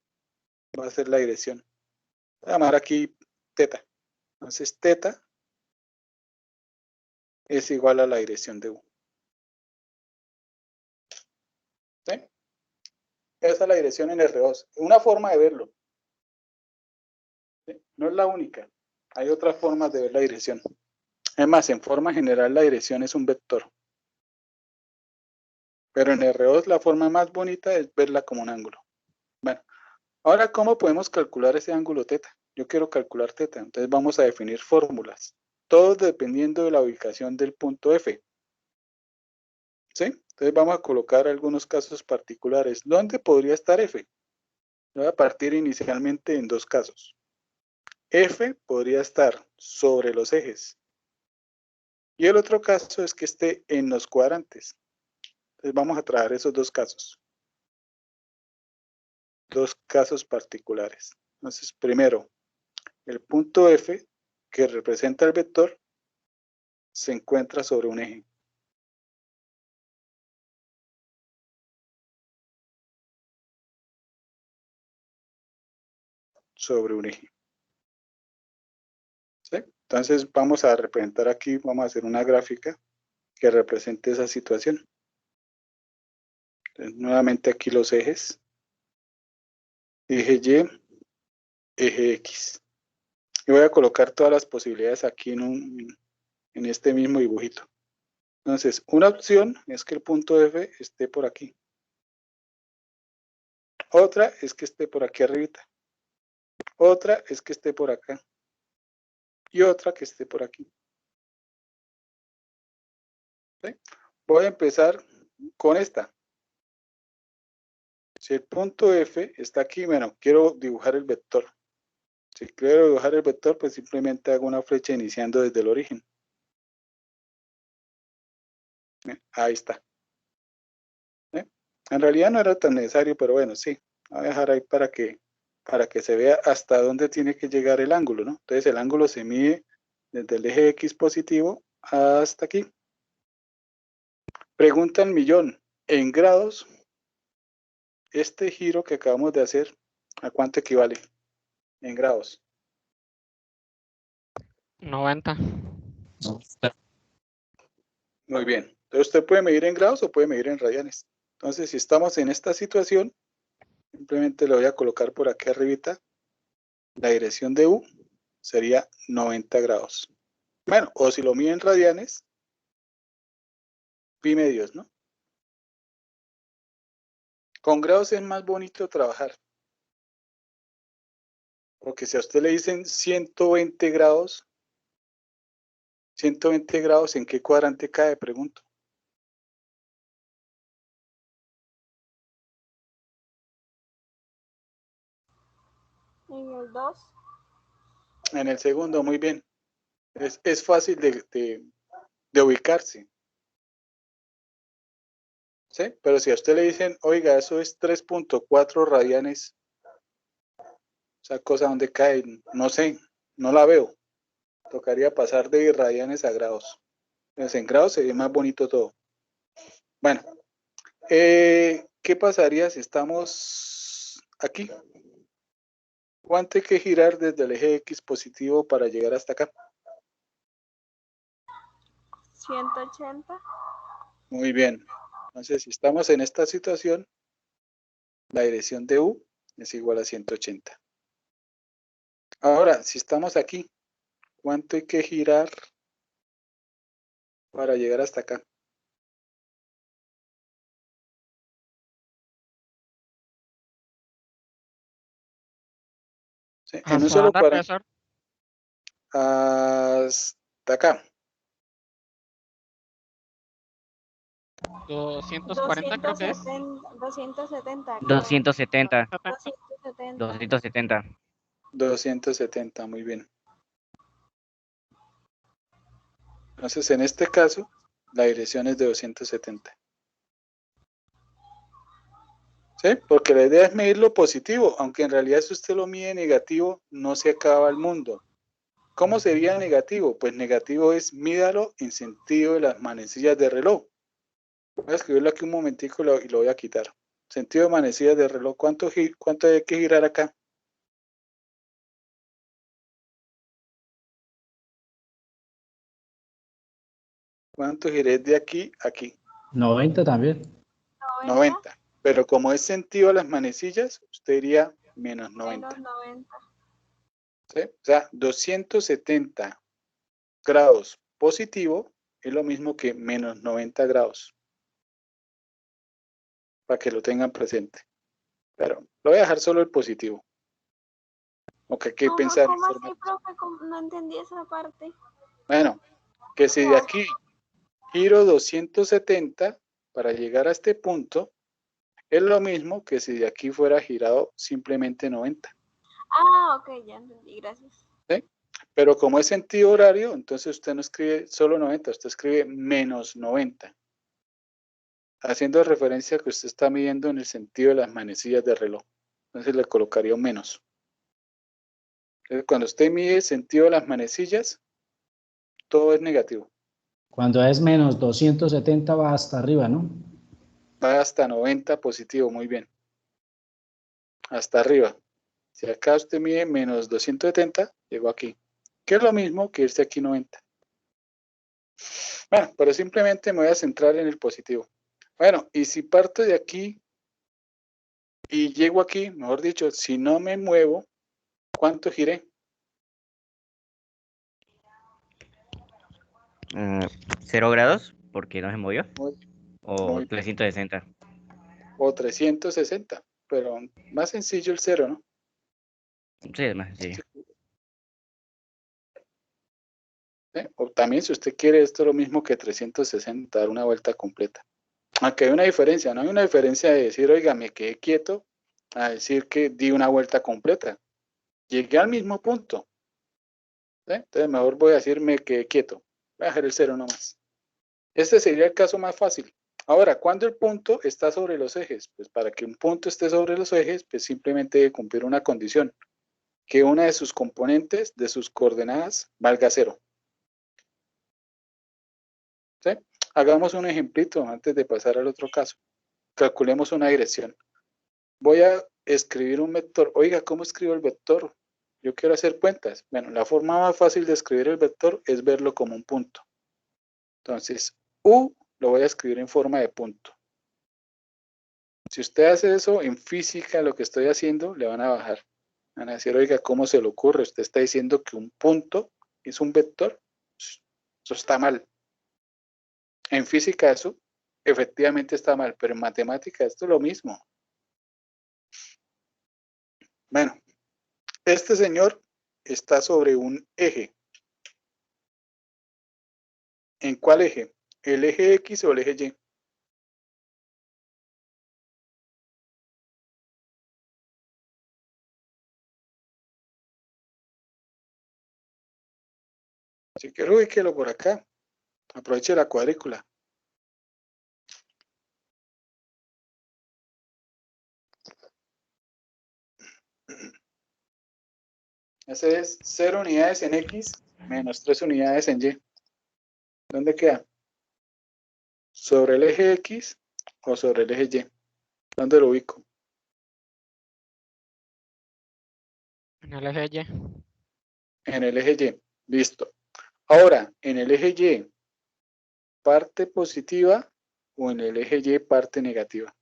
Speaker 1: va a ser la dirección. Voy a llamar aquí teta. Entonces, teta es igual a la dirección de U. ¿Sí? Esa es la dirección en R2. Una forma de verlo. ¿Sí? No es la única. Hay otras formas de ver la dirección. Es más, en forma general la dirección es un vector. Pero en R2 la forma más bonita es verla como un ángulo. Bueno, ahora ¿cómo podemos calcular ese ángulo teta? Yo quiero calcular teta, entonces vamos a definir fórmulas. Todo dependiendo de la ubicación del punto F. ¿Sí? Entonces vamos a colocar algunos casos particulares. ¿Dónde podría estar F? Voy a partir inicialmente en dos casos. F podría estar sobre los ejes. Y el otro caso es que esté en los cuadrantes. Entonces vamos a trabajar esos dos casos. Dos casos particulares. Entonces, primero, el punto F, que representa el vector, se encuentra sobre un eje. Sobre un eje. ¿Sí? Entonces vamos a representar aquí, vamos a hacer una gráfica que represente esa situación. Entonces, nuevamente aquí los ejes. Eje Y, eje X. Y voy a colocar todas las posibilidades aquí en este mismo dibujito. Entonces, una opción es que el punto F esté por aquí. Otra es que esté por aquí arribita. Otra es que esté por acá. Y otra que esté por aquí. ¿Sí? Voy a empezar con esta. Si el punto F está aquí, bueno, quiero dibujar el vector. Si quiero dibujar el vector, pues simplemente hago una flecha iniciando desde el origen. Ahí está. En realidad no era tan necesario, pero bueno, sí. Voy a dejar ahí para que se vea hasta dónde tiene que llegar el ángulo, ¿no? Entonces el ángulo se mide desde el eje X positivo hasta aquí. Pregunta al millón. En grados, este giro que acabamos de hacer, ¿a cuánto equivale? En grados.
Speaker 2: 90.
Speaker 1: Muy bien. Entonces usted puede medir en grados o puede medir en radianes. Entonces, si estamos en esta situación, simplemente le voy a colocar por aquí arribita la dirección de U sería 90 grados. Bueno, o si lo mide en radianes, pi medios, ¿no? Con grados es más bonito trabajar. Porque si a usted le dicen 120 grados, 120 grados, ¿en qué cuadrante cae? Pregunto.
Speaker 3: En el 2.
Speaker 1: En el segundo, muy bien. Es fácil de ubicarse. ¿Sí? Pero si a usted le dicen, oiga, eso es 3.4 radianes, esa cosa donde cae, no sé, no la veo. Tocaría pasar de radianes a grados. Entonces, en grados sería más bonito todo. Bueno, ¿qué pasaría si estamos aquí? ¿Cuánto hay que girar desde el eje X positivo para llegar hasta acá?
Speaker 3: 180.
Speaker 1: Muy bien. Entonces, si estamos en esta situación, la dirección de U es igual a 180. Ahora, si estamos aquí, ¿cuánto hay que girar para llegar hasta acá? ¿Sí? En un
Speaker 2: ¿Hasta
Speaker 1: solo
Speaker 2: dónde,
Speaker 1: cuadrante.
Speaker 2: profesor?
Speaker 1: Hasta acá.
Speaker 2: 240 creo que es.
Speaker 3: 270.
Speaker 5: 270.
Speaker 3: 270.
Speaker 5: 270.
Speaker 1: 270, muy bien. Entonces, en este caso, la dirección es de 270. ¿Sí? Porque la idea es medir lo positivo, aunque en realidad si usted lo mide negativo, no se acaba el mundo. ¿Cómo sería negativo? Pues negativo es mídalo en sentido de las manecillas de reloj. Voy a escribirlo aquí un momentico y lo voy a quitar. Sentido de manecillas de reloj. ¿Cuánto hay que girar acá? ¿Cuánto giré de aquí a aquí?
Speaker 4: 90 también.
Speaker 1: 90. Pero como es sentido a las manecillas, usted diría menos 90.
Speaker 3: Menos 90.
Speaker 1: ¿Sí? O sea, 270 grados positivo es lo mismo que menos 90 grados. Para que lo tengan presente. Pero lo voy a dejar solo el positivo. Ok, hay que pensar.
Speaker 3: ¿Cómo así, profe? No entendí esa parte.
Speaker 1: Bueno, que si de aquí giro 270 para llegar a este punto, es lo mismo que si de aquí fuera girado simplemente 90.
Speaker 3: Ah, ok, ya entendí, gracias.
Speaker 1: ¿Sí? Pero como es sentido horario, entonces usted no escribe solo 90, usted escribe menos 90. Haciendo referencia a que usted está midiendo en el sentido de las manecillas del reloj. Entonces le colocaría un menos. Entonces, cuando usted mide el sentido de las manecillas, todo es negativo.
Speaker 4: Cuando es menos 270 va hasta arriba, ¿no?
Speaker 1: Va hasta 90 positivo, muy bien. Hasta arriba. Si acá usted mide menos 270, llegó aquí. Que es lo mismo que irse aquí 90. Bueno, pero simplemente me voy a centrar en el positivo. Bueno, y si parto de aquí y llego aquí, mejor dicho, si no me muevo, ¿cuánto giré?
Speaker 6: 0 grados, porque no se movió.
Speaker 1: Muy,
Speaker 6: O
Speaker 1: muy,
Speaker 6: 360.
Speaker 1: o 360, pero más sencillo el cero, ¿no?
Speaker 6: Sí, es más sencillo.
Speaker 1: O también si usted quiere esto es lo mismo que 360, dar una vuelta completa. Aunque hay una diferencia, no hay una diferencia de decir, oiga, me quedé quieto, a decir que di una vuelta completa. Llegué al mismo punto. ¿Sí? Entonces mejor voy a decir me quedé quieto. Voy a dejar el cero nomás. Este sería el caso más fácil. Ahora, ¿cuándo el punto está sobre los ejes? Pues para que un punto esté sobre los ejes, pues simplemente debe cumplir una condición. Que una de sus componentes, de sus coordenadas, valga cero. ¿Sí? Hagamos un ejemplito antes de pasar al otro caso. Calculemos una dirección. Voy a escribir un vector. Oiga, ¿cómo escribo el vector? Yo quiero hacer cuentas. Bueno, la forma más fácil de escribir el vector es verlo como un punto. Entonces, U lo voy a escribir en forma de punto. Si usted hace eso en física, lo que estoy haciendo, le van a bajar. Van a decir, oiga, ¿cómo se le ocurre? Usted está diciendo que un punto es un vector. Eso está mal. En física eso efectivamente está mal, pero en matemática esto es lo mismo. Bueno, este señor está sobre un eje. ¿En cuál eje? ¿El eje X o el eje Y? Si quiero ubíquelo por acá. Aproveche la cuadrícula. Ese es 0 unidades en X menos 3 unidades en Y. ¿Dónde queda? ¿Sobre el eje X o sobre el eje Y? ¿Dónde lo ubico?
Speaker 2: En el eje Y.
Speaker 1: En el eje Y. Listo. Ahora, en el eje Y, parte positiva o en el eje Y, parte negativa.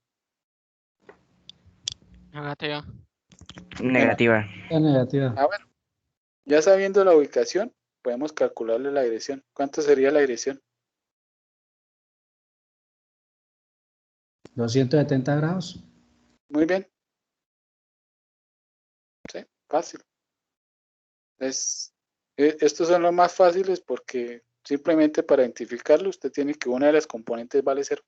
Speaker 2: Negativa.
Speaker 6: Negativa.
Speaker 4: Es negativa.
Speaker 1: Ah, bueno. Ya sabiendo la ubicación, podemos calcularle la dirección. ¿Cuánto sería la dirección?
Speaker 4: 270 grados.
Speaker 1: Muy bien. Sí, fácil. Estos son los más fáciles porque simplemente para identificarlo usted tiene que una de las componentes vale 0.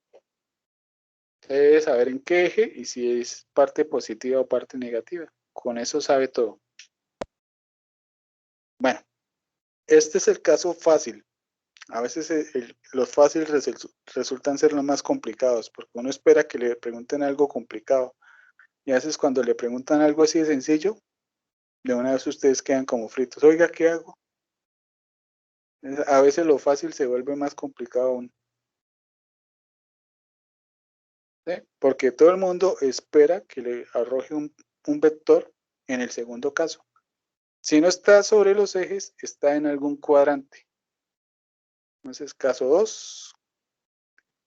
Speaker 1: Usted debe saber en qué eje y si es parte positiva o parte negativa. Con eso sabe todo. Bueno, este es el caso fácil. A veces los fáciles resultan ser los más complicados porque uno espera que le pregunten algo complicado. Y a veces cuando le preguntan algo así de sencillo, de una vez ustedes quedan como fritos. Oiga, ¿qué hago? A veces lo fácil se vuelve más complicado aún. ¿Sí? Porque todo el mundo espera que le arroje un vector en el segundo caso. Si no está sobre los ejes, está en algún cuadrante. Entonces, caso 2,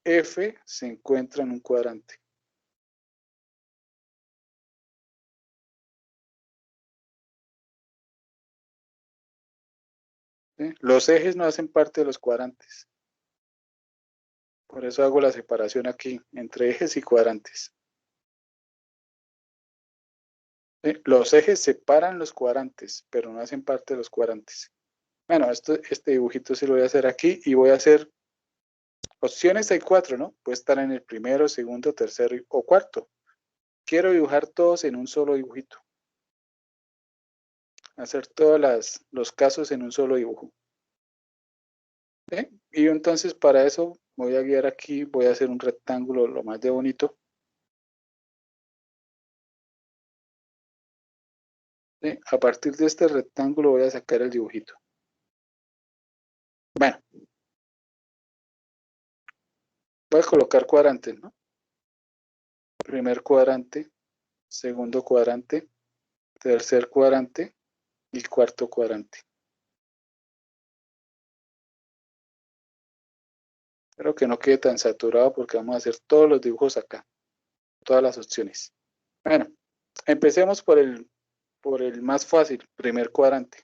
Speaker 1: F se encuentra en un cuadrante. ¿Sí? Los ejes no hacen parte de los cuadrantes. Por eso hago la separación aquí entre ejes y cuadrantes. ¿Sí? Los ejes separan los cuadrantes, pero no hacen parte de los cuadrantes. Bueno, este dibujito sí lo voy a hacer aquí y voy a hacer opciones. Hay 4, ¿no? Puede estar en el primero, segundo, tercero o cuarto. Quiero dibujar todos en un solo dibujito. Hacer todos los casos en un solo dibujo. ¿Sí? Y entonces para eso me voy a guiar aquí, voy a hacer un rectángulo lo más de bonito. ¿Sí? A partir de este rectángulo voy a sacar el dibujito. Bueno, voy a colocar cuadrantes, ¿no? Primer cuadrante, segundo cuadrante, tercer cuadrante y cuarto cuadrante. Espero que no quede tan saturado porque vamos a hacer todos los dibujos acá, todas las opciones. Bueno, empecemos por el más fácil, primer cuadrante.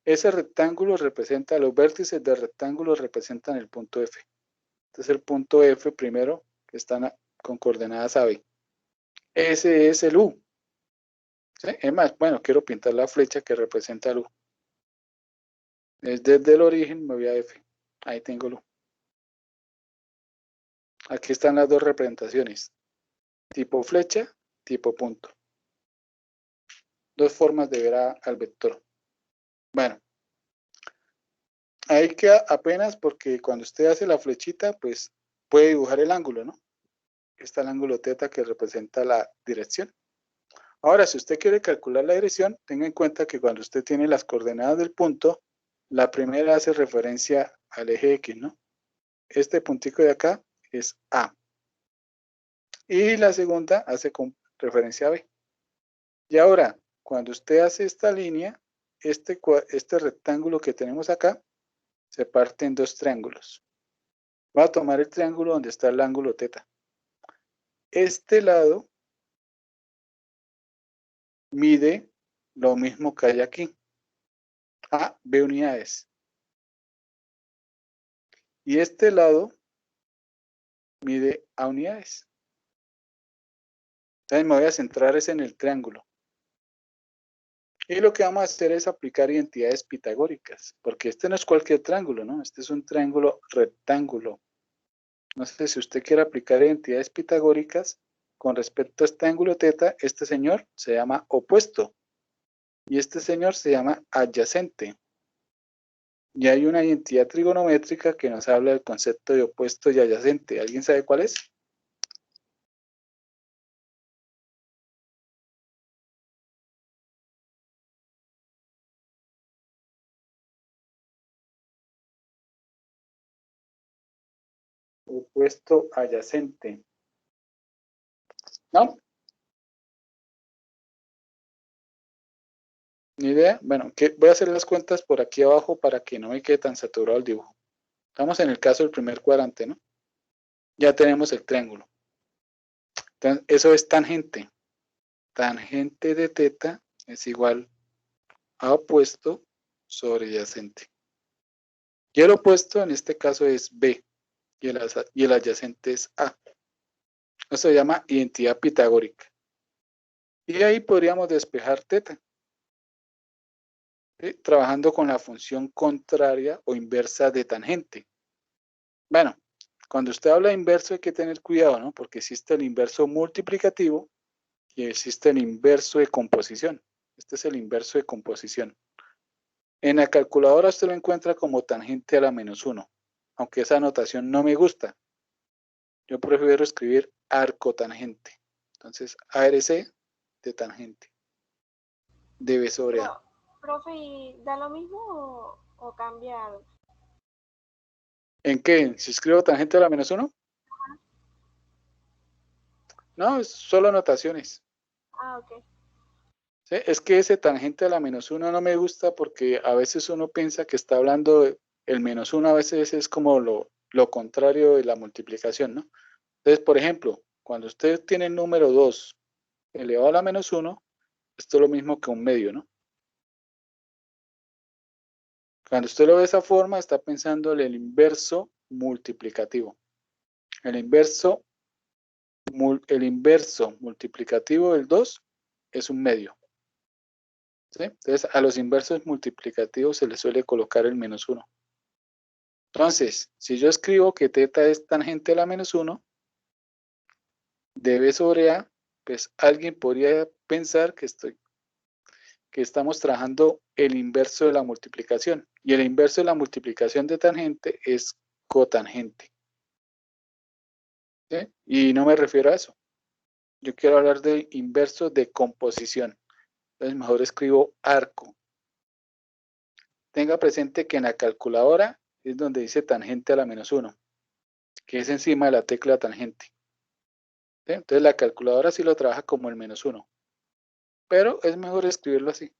Speaker 1: Ese rectángulo representa, los vértices del rectángulo representan el punto F. Entonces el punto F primero, que están con coordenadas AB. Ese es el U. ¿Sí? Es más, bueno, quiero pintar la flecha que representa el U. Desde el origen me voy a F. Ahí tengo el U. Aquí están las dos representaciones. Tipo flecha, tipo punto. Dos formas de ver al vector. Bueno, ahí queda apenas porque cuando usted hace la flechita, pues puede dibujar el ángulo, ¿no? Está el ángulo θ que representa la dirección. Ahora, si usted quiere calcular la dirección, tenga en cuenta que cuando usted tiene las coordenadas del punto, la primera hace referencia al eje X, ¿no? Este puntico de acá es A. Y la segunda hace con referencia a B. Y ahora, cuando usted hace esta línea, este rectángulo que tenemos acá, se parte en dos triángulos. Voy a tomar el triángulo donde está el ángulo θ. Este lado mide lo mismo que hay aquí. A, B unidades. Y este lado mide A unidades. Entonces me voy a centrar en el triángulo. Y lo que vamos a hacer es aplicar identidades pitagóricas, porque este no es cualquier triángulo, ¿no? Este es un triángulo rectángulo. No sé si usted quiere aplicar identidades pitagóricas con respecto a este ángulo θ, este señor se llama opuesto y este señor se llama adyacente. Y hay una identidad trigonométrica que nos habla del concepto de opuesto y adyacente. ¿Alguien sabe cuál es? Opuesto adyacente. ¿No? ¿Ni idea? Bueno, voy a hacer las cuentas por aquí abajo para que no me quede tan saturado el dibujo. Estamos en el caso del primer cuadrante, ¿no? Ya tenemos el triángulo. Entonces, eso es tangente. Tangente de θ es igual a opuesto sobre adyacente. Y el opuesto en este caso es B y el adyacente es A. Eso se llama identidad pitagórica. Y ahí podríamos despejar θ. ¿Sí? Trabajando con la función contraria o inversa de tangente. Bueno, cuando usted habla de inverso hay que tener cuidado, ¿no? Porque existe el inverso multiplicativo y existe el inverso de composición. Este es el inverso de composición. En la calculadora usted lo encuentra como tangente a la -1, aunque esa notación no me gusta. Yo prefiero escribir arcotangente. Entonces, ARC de tangente. De B sobre A.
Speaker 3: Profe, ¿y da lo mismo o cambia algo?
Speaker 1: ¿En qué? ¿Si escribo tangente a la -1? No, es solo notaciones.
Speaker 3: Ah, ok.
Speaker 1: ¿Sí? Es que ese tangente a la -1 no me gusta porque a veces uno piensa que está hablando el -1 a veces es como lo contrario de la multiplicación, ¿no? Entonces, por ejemplo, cuando usted tiene el número 2 elevado a la -1, esto es lo mismo que un medio, ¿no? Cuando usted lo ve de esa forma, está pensando en el inverso multiplicativo. El inverso multiplicativo del 2 es un medio. ¿Sí? Entonces, a los inversos multiplicativos se les suele colocar el -1. Entonces, si yo escribo que θ es tangente a la -1, de B sobre A, pues alguien podría pensar que estamos trabajando el inverso de la multiplicación. Y el inverso de la multiplicación de tangente es cotangente. ¿Sí? Y no me refiero a eso. Yo quiero hablar de inverso de composición. Entonces mejor escribo arco. Tenga presente que en la calculadora es donde dice tangente a la -1, que es encima de la tecla tangente. ¿Sí? Entonces la calculadora sí lo trabaja como el -1. Pero es mejor escribirlo así.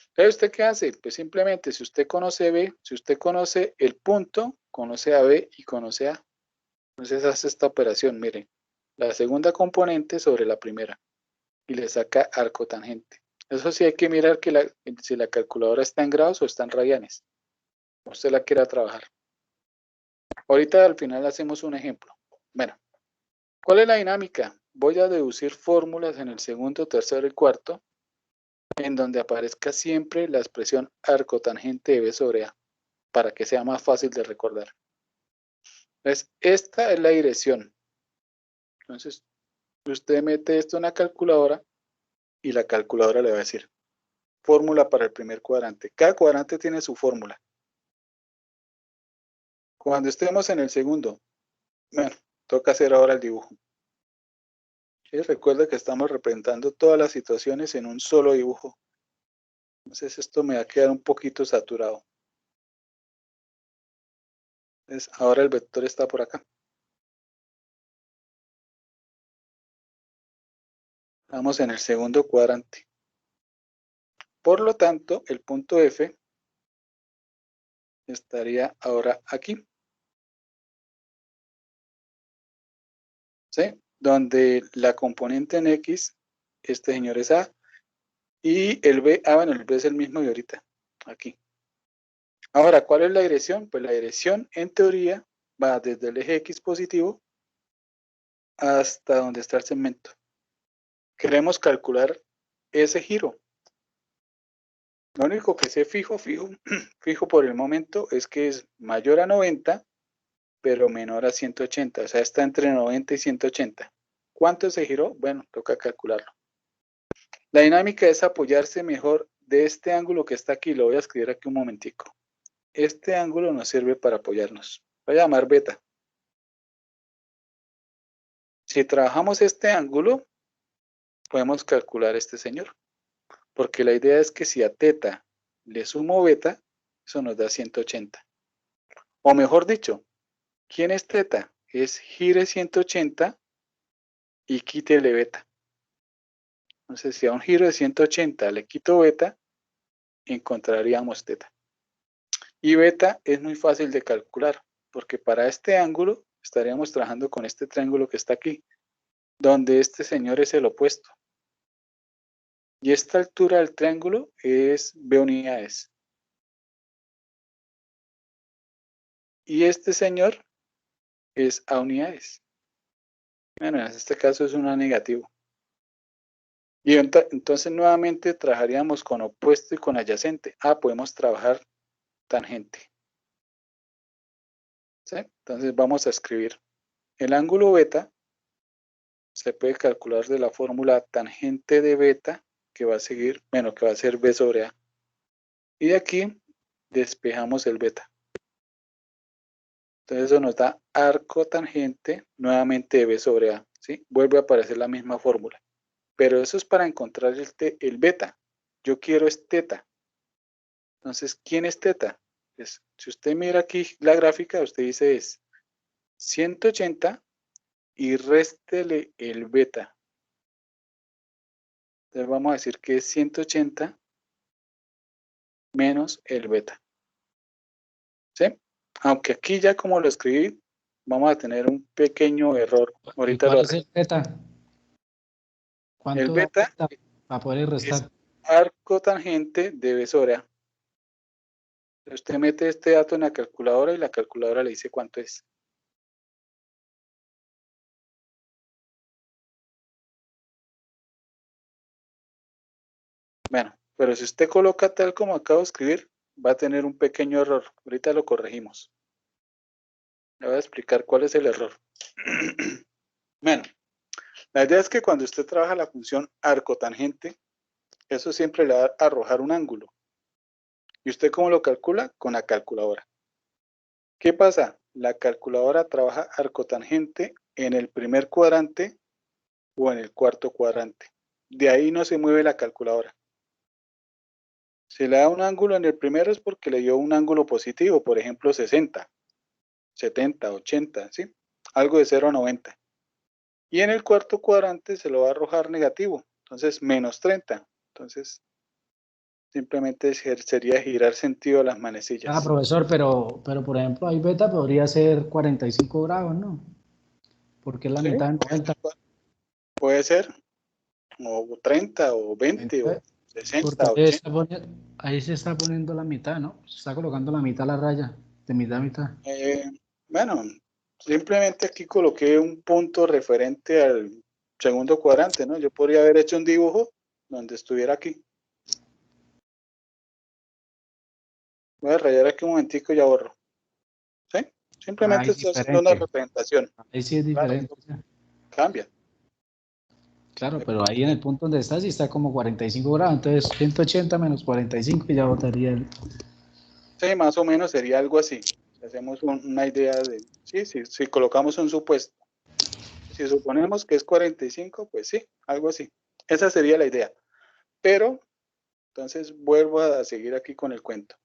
Speaker 1: Entonces, ¿usted qué hace? Pues simplemente, si usted conoce B, si usted conoce el punto, conoce a B y conoce A. Entonces hace esta operación, miren, la segunda componente sobre la primera y le saca arco tangente. Eso sí hay que mirar que si la calculadora está en grados o está en radianes. Usted la quiera trabajar. Ahorita al final hacemos un ejemplo. Bueno, ¿cuál es la dinámica? Voy a deducir fórmulas en el segundo, tercero y cuarto, en donde aparezca siempre la expresión arco tangente de B sobre A, para que sea más fácil de recordar. Entonces, esta es la dirección. Entonces, usted mete esto en la calculadora y la calculadora le va a decir fórmula para el primer cuadrante. Cada cuadrante tiene su fórmula. Cuando estemos en el segundo, bueno, toca hacer ahora el dibujo. ¿Sí? Recuerda que estamos representando todas las situaciones en un solo dibujo. Entonces esto me va a quedar un poquito saturado. Entonces ahora el vector está por acá. Estamos en el segundo cuadrante. Por lo tanto, el punto F estaría ahora aquí. ¿Sí? Donde la componente en X, este señor es A, y el B, bueno, el B es el mismo de ahorita, aquí. Ahora, ¿cuál es la dirección? Pues la dirección, en teoría, va desde el eje X positivo hasta donde está el segmento. Queremos calcular ese giro. Lo único que sé fijo por el momento es que es mayor a 90, pero menor a 180. O sea, está entre 90 y 180. ¿Cuánto se giró? Bueno, toca calcularlo. La dinámica es apoyarse mejor de este ángulo que está aquí. Lo voy a escribir aquí un momentico. Este ángulo nos sirve para apoyarnos. Voy a llamar beta. Si trabajamos este ángulo, podemos calcular este señor. Porque la idea es que si a θ le sumo beta, eso nos da 180. O mejor dicho, ¿quién es θ? Es gire 180 y quítele beta. Entonces, si a un giro de 180 le quito beta, encontraríamos θ. Y beta es muy fácil de calcular, porque para este ángulo estaríamos trabajando con este triángulo que está aquí, donde este señor es el opuesto. Y esta altura del triángulo es B unidades. Y este señor es A unidades. Bueno, en este caso es una negativo. Y entonces nuevamente trabajaríamos con opuesto y con adyacente. Podemos trabajar tangente. ¿Sí? Entonces vamos a escribir el ángulo beta. Se puede calcular de la fórmula tangente de beta, que va a seguir, bueno, que va a ser B sobre A. Y de aquí despejamos el beta. Entonces eso nos da arco tangente nuevamente de B sobre A. ¿Sí? Vuelve a aparecer la misma fórmula. Pero eso es para encontrar el beta. Yo quiero es θ. Entonces, ¿quién es θ? Pues, si usted mira aquí la gráfica, usted dice es 180 y réstele el beta. Entonces vamos a decir que es 180 menos el beta. ¿Sí? Aunque aquí ya como lo escribí, vamos a tener un pequeño error.
Speaker 4: ¿Y
Speaker 1: Ahorita
Speaker 4: cuál
Speaker 1: lo
Speaker 4: es el
Speaker 1: arreglo.
Speaker 4: beta?
Speaker 1: El
Speaker 4: ¿Cuánto da
Speaker 1: beta
Speaker 4: beta para poder
Speaker 1: es
Speaker 4: restar?
Speaker 1: arco tangente de Besora. Usted mete este dato en la calculadora y la calculadora le dice cuánto es. Bueno, pero si usted coloca tal como acabo de escribir, va a tener un pequeño error. Ahorita lo corregimos. Le voy a explicar cuál es el error. Bueno, la idea es que cuando usted trabaja la función arcotangente, eso siempre le va a arrojar un ángulo. ¿Y usted cómo lo calcula? Con la calculadora. ¿Qué pasa? La calculadora trabaja arcotangente en el primer cuadrante o en el cuarto cuadrante. De ahí no se mueve la calculadora. Si le da un ángulo en el primero es porque le dio un ángulo positivo, por ejemplo 60, 70, 80, ¿sí? Algo de 0 a 90. Y en el cuarto cuadrante se lo va a arrojar negativo, entonces menos 30. Entonces simplemente sería girar sentido a las manecillas.
Speaker 4: Profesor, pero por ejemplo, ahí beta podría ser 45 grados, ¿no? Porque es la
Speaker 1: ¿Sí?
Speaker 4: mitad de 90.
Speaker 1: Puede ser, o 30, o 20, o
Speaker 4: Porque
Speaker 1: 60, 80.
Speaker 4: ahí se está poniendo la mitad, ¿no? Se está colocando la mitad a la raya, de mitad a mitad.
Speaker 1: Bueno, simplemente aquí coloqué un punto referente al segundo cuadrante, ¿no? Yo podría haber hecho un dibujo donde estuviera aquí. Voy a rayar aquí un momentico y ya borro. ¿Sí?
Speaker 4: Ahí
Speaker 1: Simplemente
Speaker 4: es
Speaker 1: estoy haciendo una
Speaker 4: diferente.
Speaker 1: representación.
Speaker 4: Ahí sí es
Speaker 1: Claro,
Speaker 4: diferente.
Speaker 1: eso cambia.
Speaker 4: Claro, pero ahí en el punto donde está, sí está como 45 grados. Entonces, 180 menos 45 y ya botaría el...
Speaker 1: Sí, más o menos sería algo así. Si hacemos una idea de, sí, si colocamos un supuesto. Si suponemos que es 45, pues sí, algo así. Esa sería la idea. Pero, entonces vuelvo a seguir aquí con el cuento.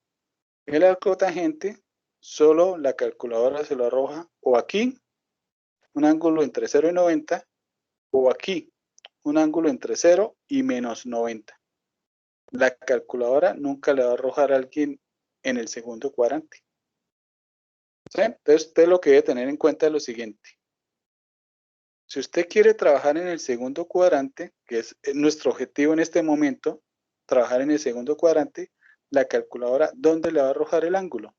Speaker 1: El arco tangente, solo la calculadora se lo arroja o aquí, un ángulo entre 0 y 90, o aquí, un ángulo entre 0 y menos 90. La calculadora nunca le va a arrojar a alguien en el segundo cuadrante. ¿Sí? Entonces, usted lo que debe tener en cuenta es lo siguiente. Si usted quiere trabajar en el segundo cuadrante, que es nuestro objetivo en este momento, trabajar en el segundo cuadrante, la calculadora, ¿dónde le va a arrojar el ángulo?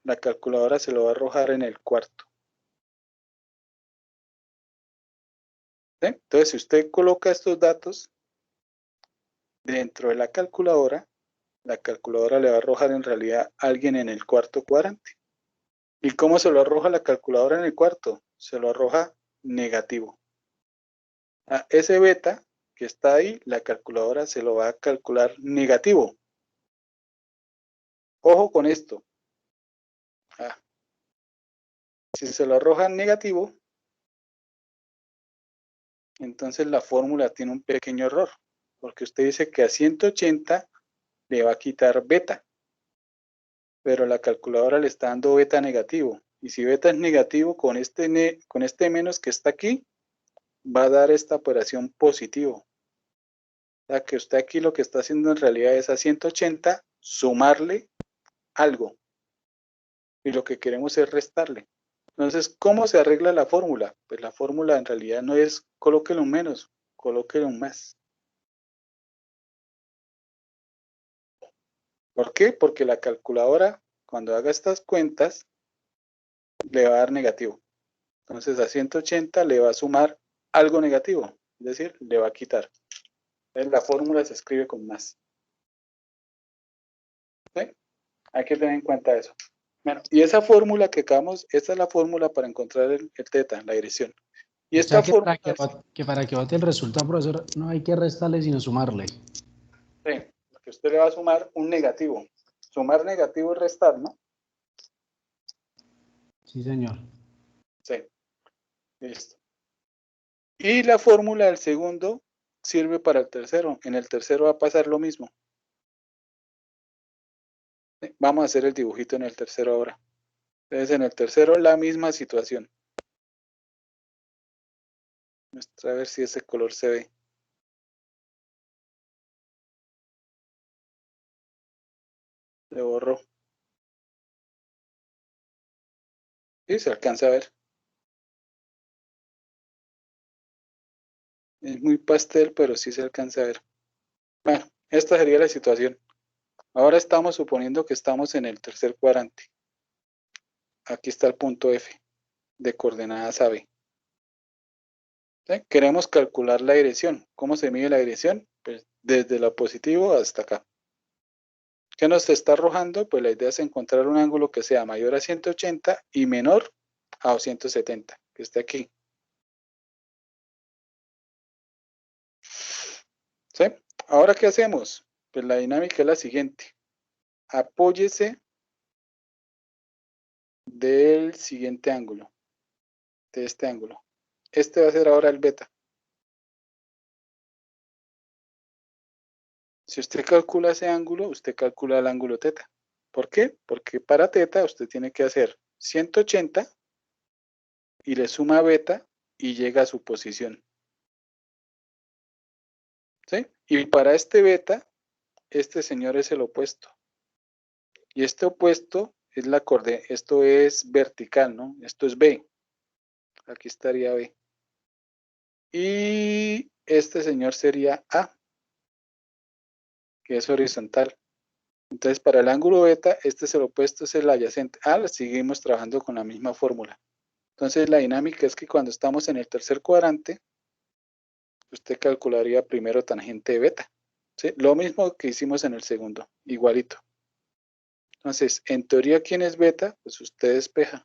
Speaker 1: La calculadora se lo va a arrojar en el cuarto. ¿Sí? Entonces, si usted coloca estos datos dentro de la calculadora le va a arrojar en realidad a alguien en el cuarto cuadrante. ¿Y cómo se lo arroja la calculadora en el cuarto? Se lo arroja negativo. A ese beta que está ahí, la calculadora se lo va a calcular negativo. Ojo con esto. Si se lo arroja negativo, entonces la fórmula tiene un pequeño error, porque usted dice que a 180 le va a quitar beta, pero la calculadora le está dando beta negativo. Y si beta es negativo, con este menos que está aquí, va a dar esta operación positivo. O sea que usted aquí lo que está haciendo en realidad es a 180 sumarle algo. Y lo que queremos es restarle. Entonces, ¿cómo se arregla la fórmula? Pues la fórmula en realidad no es colóquele un menos, colóquele un más. ¿Por qué? Porque la calculadora, cuando haga estas cuentas, le va a dar negativo. Entonces a 180 le va a sumar algo negativo, es decir, le va a quitar. Entonces la fórmula se escribe con más. ¿Sí? Hay que tener en cuenta eso. Bueno, y esa fórmula que acabamos, esta es la fórmula para encontrar el teta, la dirección. Y
Speaker 4: O sea
Speaker 1: esta
Speaker 4: que
Speaker 1: fórmula,
Speaker 4: para que bote el resultado, profesor, no hay que restarle, sino sumarle.
Speaker 1: sí, porque usted le va a sumar un negativo. Sumar negativo es restar, ¿no?
Speaker 4: Sí, señor.
Speaker 1: Sí, listo. Y la fórmula del segundo sirve para el tercero. En el tercero va a pasar lo mismo. Vamos a hacer el dibujito en el tercero ahora. Entonces, en el tercero, la misma situación. Muestra a ver si ese color se ve. Se borró. Sí, se alcanza a ver. Es muy pastel, pero sí se alcanza a ver. Bueno, esta sería la situación. Ahora estamos suponiendo que estamos en el tercer cuadrante. Aquí está el punto F de coordenadas AB. ¿Sí? Queremos calcular la dirección. ¿Cómo se mide la dirección? Pues desde lo positivo hasta acá. ¿Qué nos está arrojando? Pues la idea es encontrar un ángulo que sea mayor a 180 y menor a 270, que esté aquí. ¿Sí? Ahora, ¿qué hacemos? Pues la dinámica es la siguiente. Apóyese del siguiente ángulo, de este ángulo. Este va a ser ahora el beta. Si usted calcula ese ángulo, usted calcula el ángulo teta. ¿Por qué? Porque para teta usted tiene que hacer 180 y le suma beta y llega a su posición. ¿Sí? Y para este beta, este señor es el opuesto. Y este opuesto es esto es vertical, ¿no? Esto es B. Aquí estaría B. Y este señor sería A, que es horizontal. Entonces, para el ángulo beta, este es el opuesto, es el adyacente. Seguimos trabajando con la misma fórmula. Entonces, la dinámica es que cuando estamos en el tercer cuadrante, usted calcularía primero tangente de beta. ¿Sí? Lo mismo que hicimos en el segundo, igualito. Entonces, en teoría, ¿quién es beta? Pues usted despeja.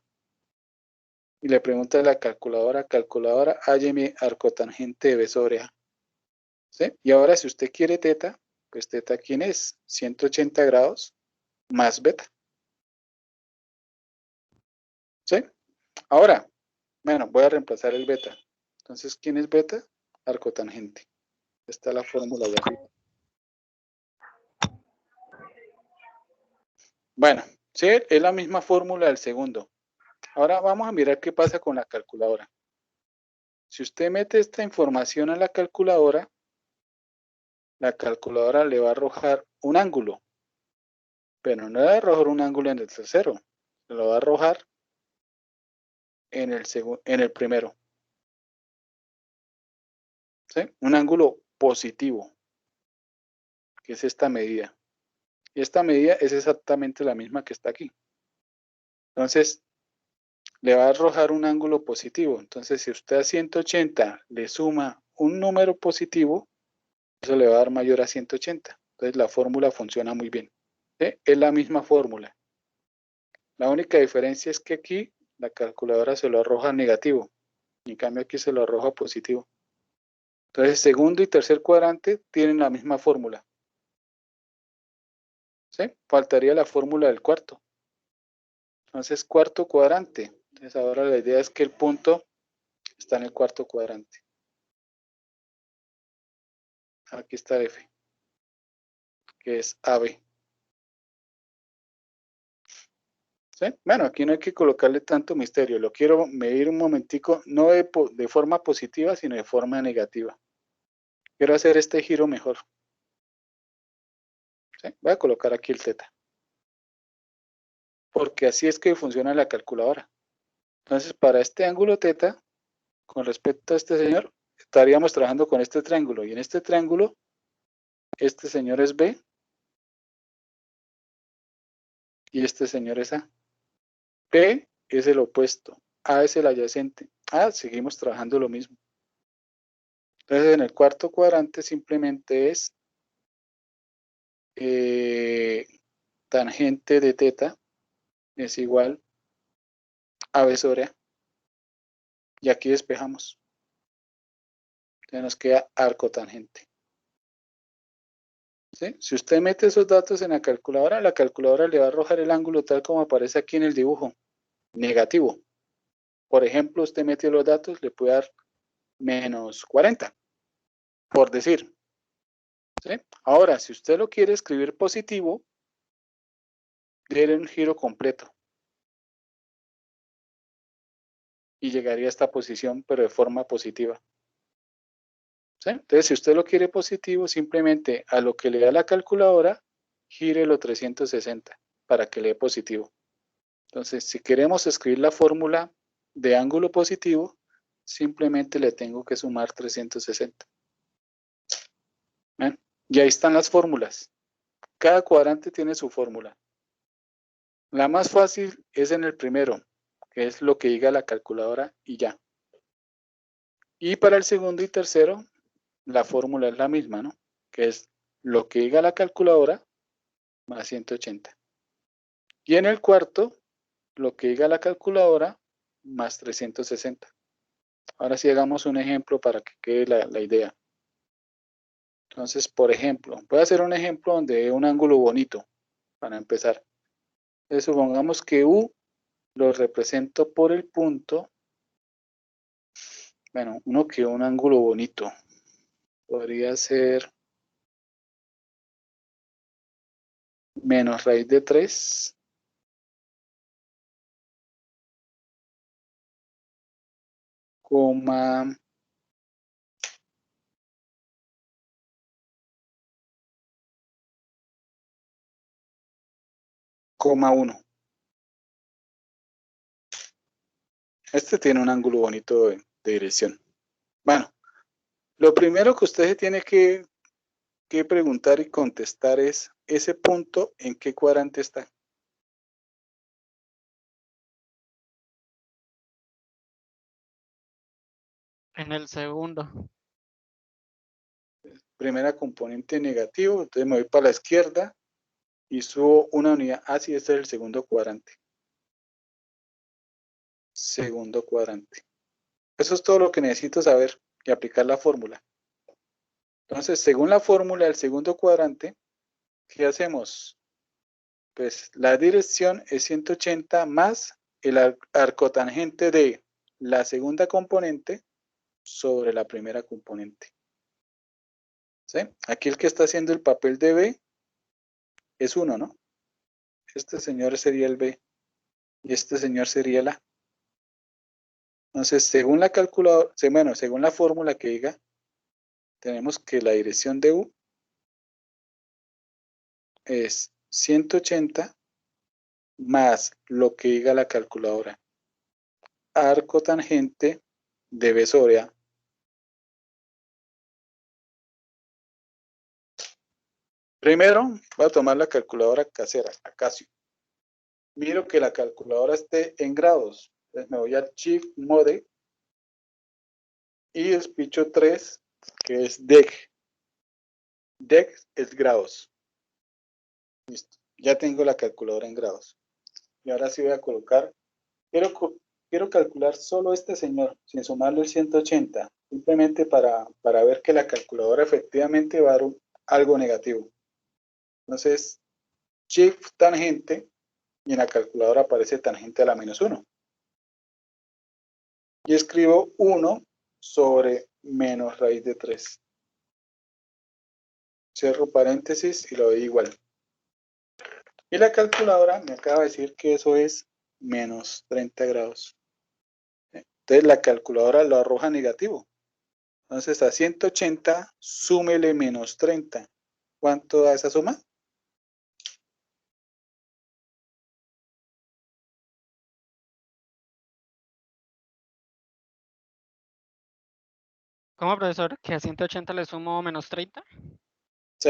Speaker 1: Y le pregunta a la calculadora, hálleme arcotangente de B sobre A. ¿Sí? Y ahora, si usted quiere teta, pues teta, ¿quién es? 180 grados más beta. ¿Sí? Ahora, bueno, voy a reemplazar el beta. Entonces, ¿quién es beta? Arcotangente. Esta es la fórmula de arriba. Bueno, sí, es la misma fórmula del segundo. Ahora vamos a mirar qué pasa con la calculadora. Si usted mete esta información a la calculadora le va a arrojar un ángulo. Pero no le va a arrojar un ángulo en el tercero. Se lo va a arrojar en el primero. ¿Sí? Un ángulo positivo, que es esta medida. Y esta medida es exactamente la misma que está aquí. Entonces, le va a arrojar un ángulo positivo. Entonces, si usted a 180 le suma un número positivo, eso le va a dar mayor a 180. Entonces, la fórmula funciona muy bien. ¿Sí? Es la misma fórmula. La única diferencia es que aquí la calculadora se lo arroja negativo. En cambio, aquí se lo arroja positivo. Entonces, segundo y tercer cuadrante tienen la misma fórmula. ¿Sí? Faltaría la fórmula del cuarto. Entonces, cuarto cuadrante. Entonces, ahora la idea es que el punto está en el cuarto cuadrante. Aquí está F, que es AB. ¿Sí? Bueno, aquí no hay que colocarle tanto misterio. Lo quiero medir un momentico, no de forma positiva, sino de forma negativa. Quiero hacer este giro mejor. ¿Sí? Voy a colocar aquí el teta. Porque así es que funciona la calculadora. Entonces, para este ángulo teta, con respecto a este señor, estaríamos trabajando con este triángulo. Y en este triángulo, este señor es B. Y este señor es A. P es el opuesto. A es el adyacente. Seguimos trabajando lo mismo. Entonces, en el cuarto cuadrante simplemente es tangente de teta es igual a B sobre A. Y aquí despejamos. Entonces nos queda arco tangente. ¿Sí? Si usted mete esos datos en la calculadora le va a arrojar el ángulo tal como aparece aquí en el dibujo. Negativo. Por ejemplo, usted mete los datos, le puede dar menos 40. Por decir. ¿Sí? Ahora, si usted lo quiere escribir positivo, déle un giro completo. Y llegaría a esta posición, pero de forma positiva. ¿Sí? Entonces, si usted lo quiere positivo, simplemente a lo que le da la calculadora, gírelo 360 para que le dé positivo. Entonces, si queremos escribir la fórmula de ángulo positivo, simplemente le tengo que sumar 360. ¿Ven? Y ahí están las fórmulas. Cada cuadrante tiene su fórmula. La más fácil es en el primero, que es lo que diga la calculadora y ya. Y para el segundo y tercero, la fórmula es la misma, ¿no? Que es lo que diga la calculadora más 180. Y en el cuarto, lo que diga la calculadora más 360. Ahora sí hagamos un ejemplo para que quede la idea. Entonces, por ejemplo, voy a hacer un ejemplo donde un ángulo bonito, para empezar. Entonces, supongamos que U lo represento por el punto. Bueno, uno que un ángulo bonito. Podría ser menos raíz de 3. Coma 1. Este tiene un ángulo bonito de dirección. Bueno, lo primero que usted tiene que preguntar y contestar es ese punto en qué cuadrante está.
Speaker 2: En el segundo.
Speaker 1: Primera componente negativo, entonces me voy para la izquierda y subo una unidad. Así este es el segundo cuadrante. Segundo cuadrante. Eso es todo lo que necesito saber y aplicar la fórmula. Entonces, según la fórmula del segundo cuadrante, ¿qué hacemos? Pues la dirección es 180 más el arcotangente de la segunda componente sobre la primera componente. ¿Sí? Aquí el que está haciendo el papel de B es 1, ¿no? Este señor sería el B y este señor sería el A. Entonces, según la calculadora, bueno, según la fórmula que diga, tenemos que la dirección de U es 180 más lo que diga la calculadora. Arco tangente de B sobre A. Primero, voy a tomar la calculadora casera, la Casio. Miro que la calculadora esté en grados. Entonces me voy al Shift Mode y despicho 3, que es DEC. DEC es grados. Listo. Ya tengo la calculadora en grados. Y ahora sí voy a colocar, quiero calcular solo este señor, sin sumarle el 180, simplemente para ver que la calculadora efectivamente va a dar algo negativo. Entonces, Shift tangente, y en la calculadora aparece tangente a la menos 1. Y escribo 1 sobre menos raíz de 3. Cierro paréntesis y lo doy igual. Y la calculadora me acaba de decir que eso es menos 30 grados. Entonces la calculadora lo arroja negativo. Entonces a 180 súmele menos 30. ¿Cuánto da esa suma?
Speaker 2: ¿Cómo, profesor? ¿Que a 180 le sumo menos 30?
Speaker 1: Sí.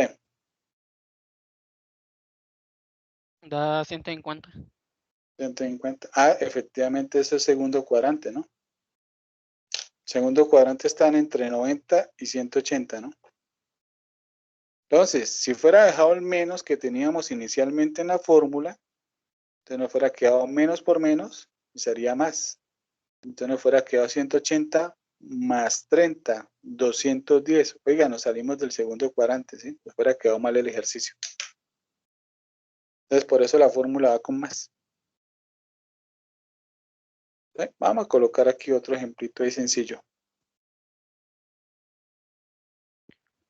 Speaker 2: Da 150.
Speaker 1: 150. Ah, efectivamente es el segundo cuadrante, ¿no? Segundo cuadrante están entre 90 y 180, ¿no? Entonces, si fuera dejado el menos que teníamos inicialmente en la fórmula, entonces nos fuera quedado menos por menos y sería más. Entonces nos fuera quedado 180 más 30, 210. Oiga, nos salimos del segundo cuadrante, ¿sí? Nos fuera quedado mal el ejercicio. Entonces por eso la fórmula va con más. ¿Sí? Vamos a colocar aquí otro ejemplito ahí sencillo.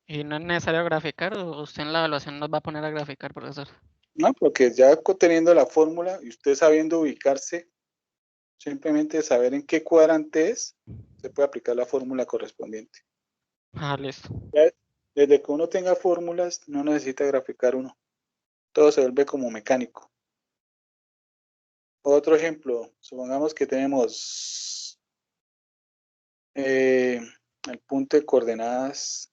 Speaker 2: ¿Y no es necesario graficar o usted en la evaluación nos va a poner a graficar, profesor?
Speaker 1: No, porque ya teniendo la fórmula y usted sabiendo ubicarse, simplemente saber en qué cuadrante es, se puede aplicar la fórmula correspondiente.
Speaker 2: Ah, listo.
Speaker 1: Ya, desde que uno tenga fórmulas, no necesita graficar uno. Todo se vuelve como mecánico. Otro ejemplo, supongamos que tenemos el punto de coordenadas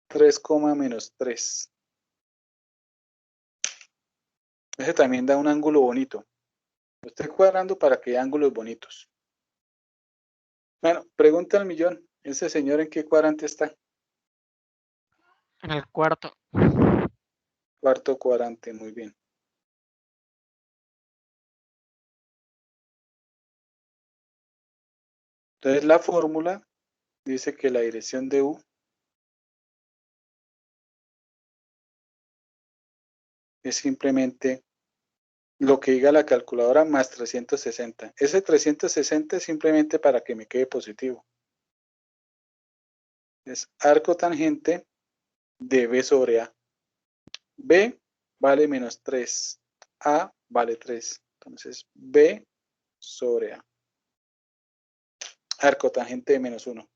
Speaker 1: 3, menos 3. Ese también da un ángulo bonito. Lo estoy cuadrando para que haya ángulos bonitos. Bueno, pregunta al millón. ¿Ese señor en qué cuadrante está?
Speaker 2: En el cuarto.
Speaker 1: Cuarto cuadrante, muy bien. Entonces la fórmula dice que la dirección de U es simplemente lo que diga la calculadora más 360. Ese 360 es simplemente para que me quede positivo. Es arco tangente de B sobre A. B vale menos 3. A vale 3. Entonces B sobre A. Arco tangente de menos 1.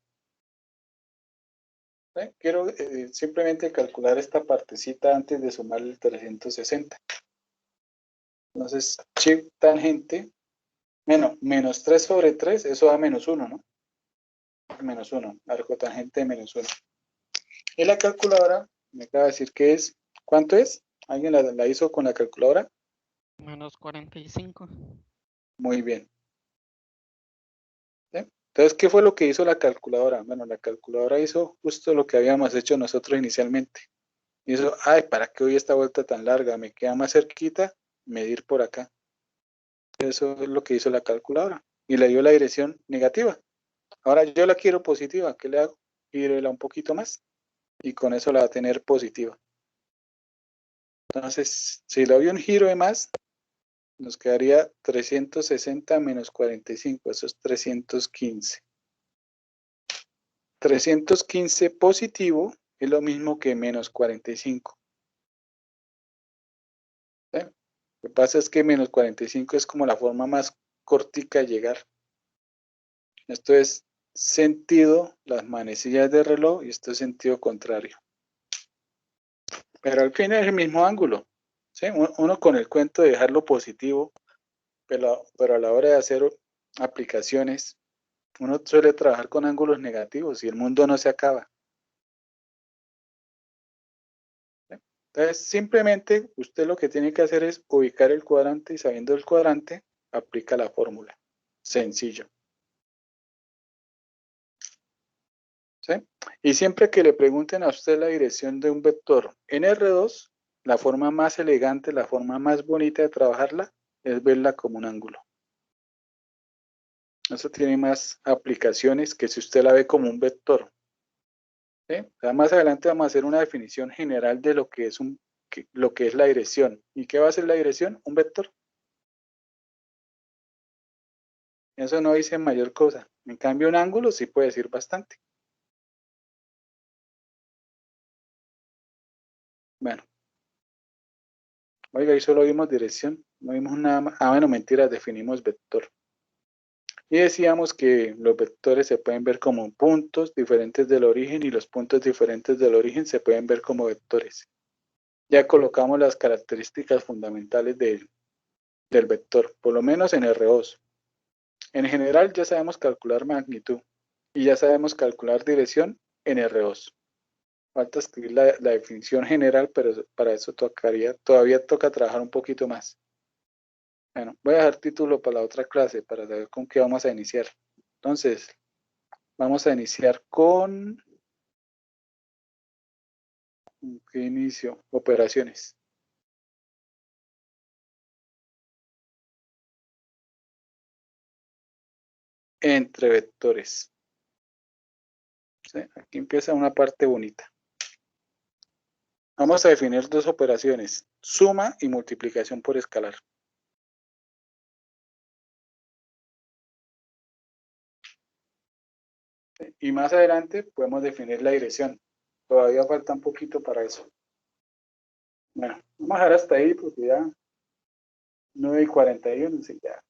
Speaker 1: Quiero simplemente calcular esta partecita antes de sumar el 360. Entonces, chip tangente, menos 3 sobre 3, eso da menos 1, ¿no? Menos 1, arco tangente de menos 1. Y la calculadora me acaba de decir que es, ¿cuánto es? ¿Alguien la hizo con la calculadora?
Speaker 2: Menos 45.
Speaker 1: Muy bien. ¿Sí? Entonces, ¿qué fue lo que hizo la calculadora? Bueno, la calculadora hizo justo lo que habíamos hecho nosotros inicialmente. Hizo, ay, ¿para qué hoy esta vuelta tan larga? Me queda más cerquita medir por acá. Eso es lo que hizo la calculadora. Y le dio la dirección negativa. Ahora yo la quiero positiva. ¿Qué le hago? Gírela un poquito más. Y con eso la va a tener positiva. Entonces, si le doy un giro de más, nos quedaría 360 menos 45. Eso es 315. 315 positivo es lo mismo que menos 45. ¿Sí? Lo que pasa es que menos 45 es como la forma más cortica de llegar. Esto es sentido, las manecillas de reloj, y esto es sentido contrario. Pero al fin es el mismo ángulo. ¿Sí? Uno con el cuento de dejarlo positivo, pero a la hora de hacer aplicaciones, uno suele trabajar con ángulos negativos y el mundo no se acaba. ¿Sí? Entonces, simplemente usted lo que tiene que hacer es ubicar el cuadrante y sabiendo el cuadrante, aplica la fórmula. Sencillo. ¿Sí? Y siempre que le pregunten a usted la dirección de un vector en R2, la forma más elegante, la forma más bonita de trabajarla es verla como un ángulo. Eso tiene más aplicaciones que si usted la ve como un vector. ¿Sí? O sea, más adelante vamos a hacer una definición general de lo que es lo que es la dirección. ¿Y qué va a ser la dirección? Un vector. Eso no dice mayor cosa. En cambio, un ángulo sí puede decir bastante. Bueno. Oiga, ahí solo vimos dirección. No vimos nada más. Ah, bueno, mentiras, definimos vector. Y decíamos que los vectores se pueden ver como puntos diferentes del origen y los puntos diferentes del origen se pueden ver como vectores. Ya colocamos las características fundamentales del vector, por lo menos en R2. En general ya sabemos calcular magnitud y ya sabemos calcular dirección en R2. Falta escribir la definición general, pero para eso todavía toca trabajar un poquito más. Bueno, voy a dejar título para la otra clase para saber con qué vamos a iniciar. Entonces, vamos a iniciar con... ¿Qué inicio? Operaciones. Entre vectores. ¿Sí? Aquí empieza una parte bonita. Vamos a definir dos operaciones, suma y multiplicación por escalar. ¿Sí? Y más adelante podemos definir la dirección. Todavía falta un poquito para eso. Bueno, vamos a dejar hasta ahí porque ya 9:41, sí, ya.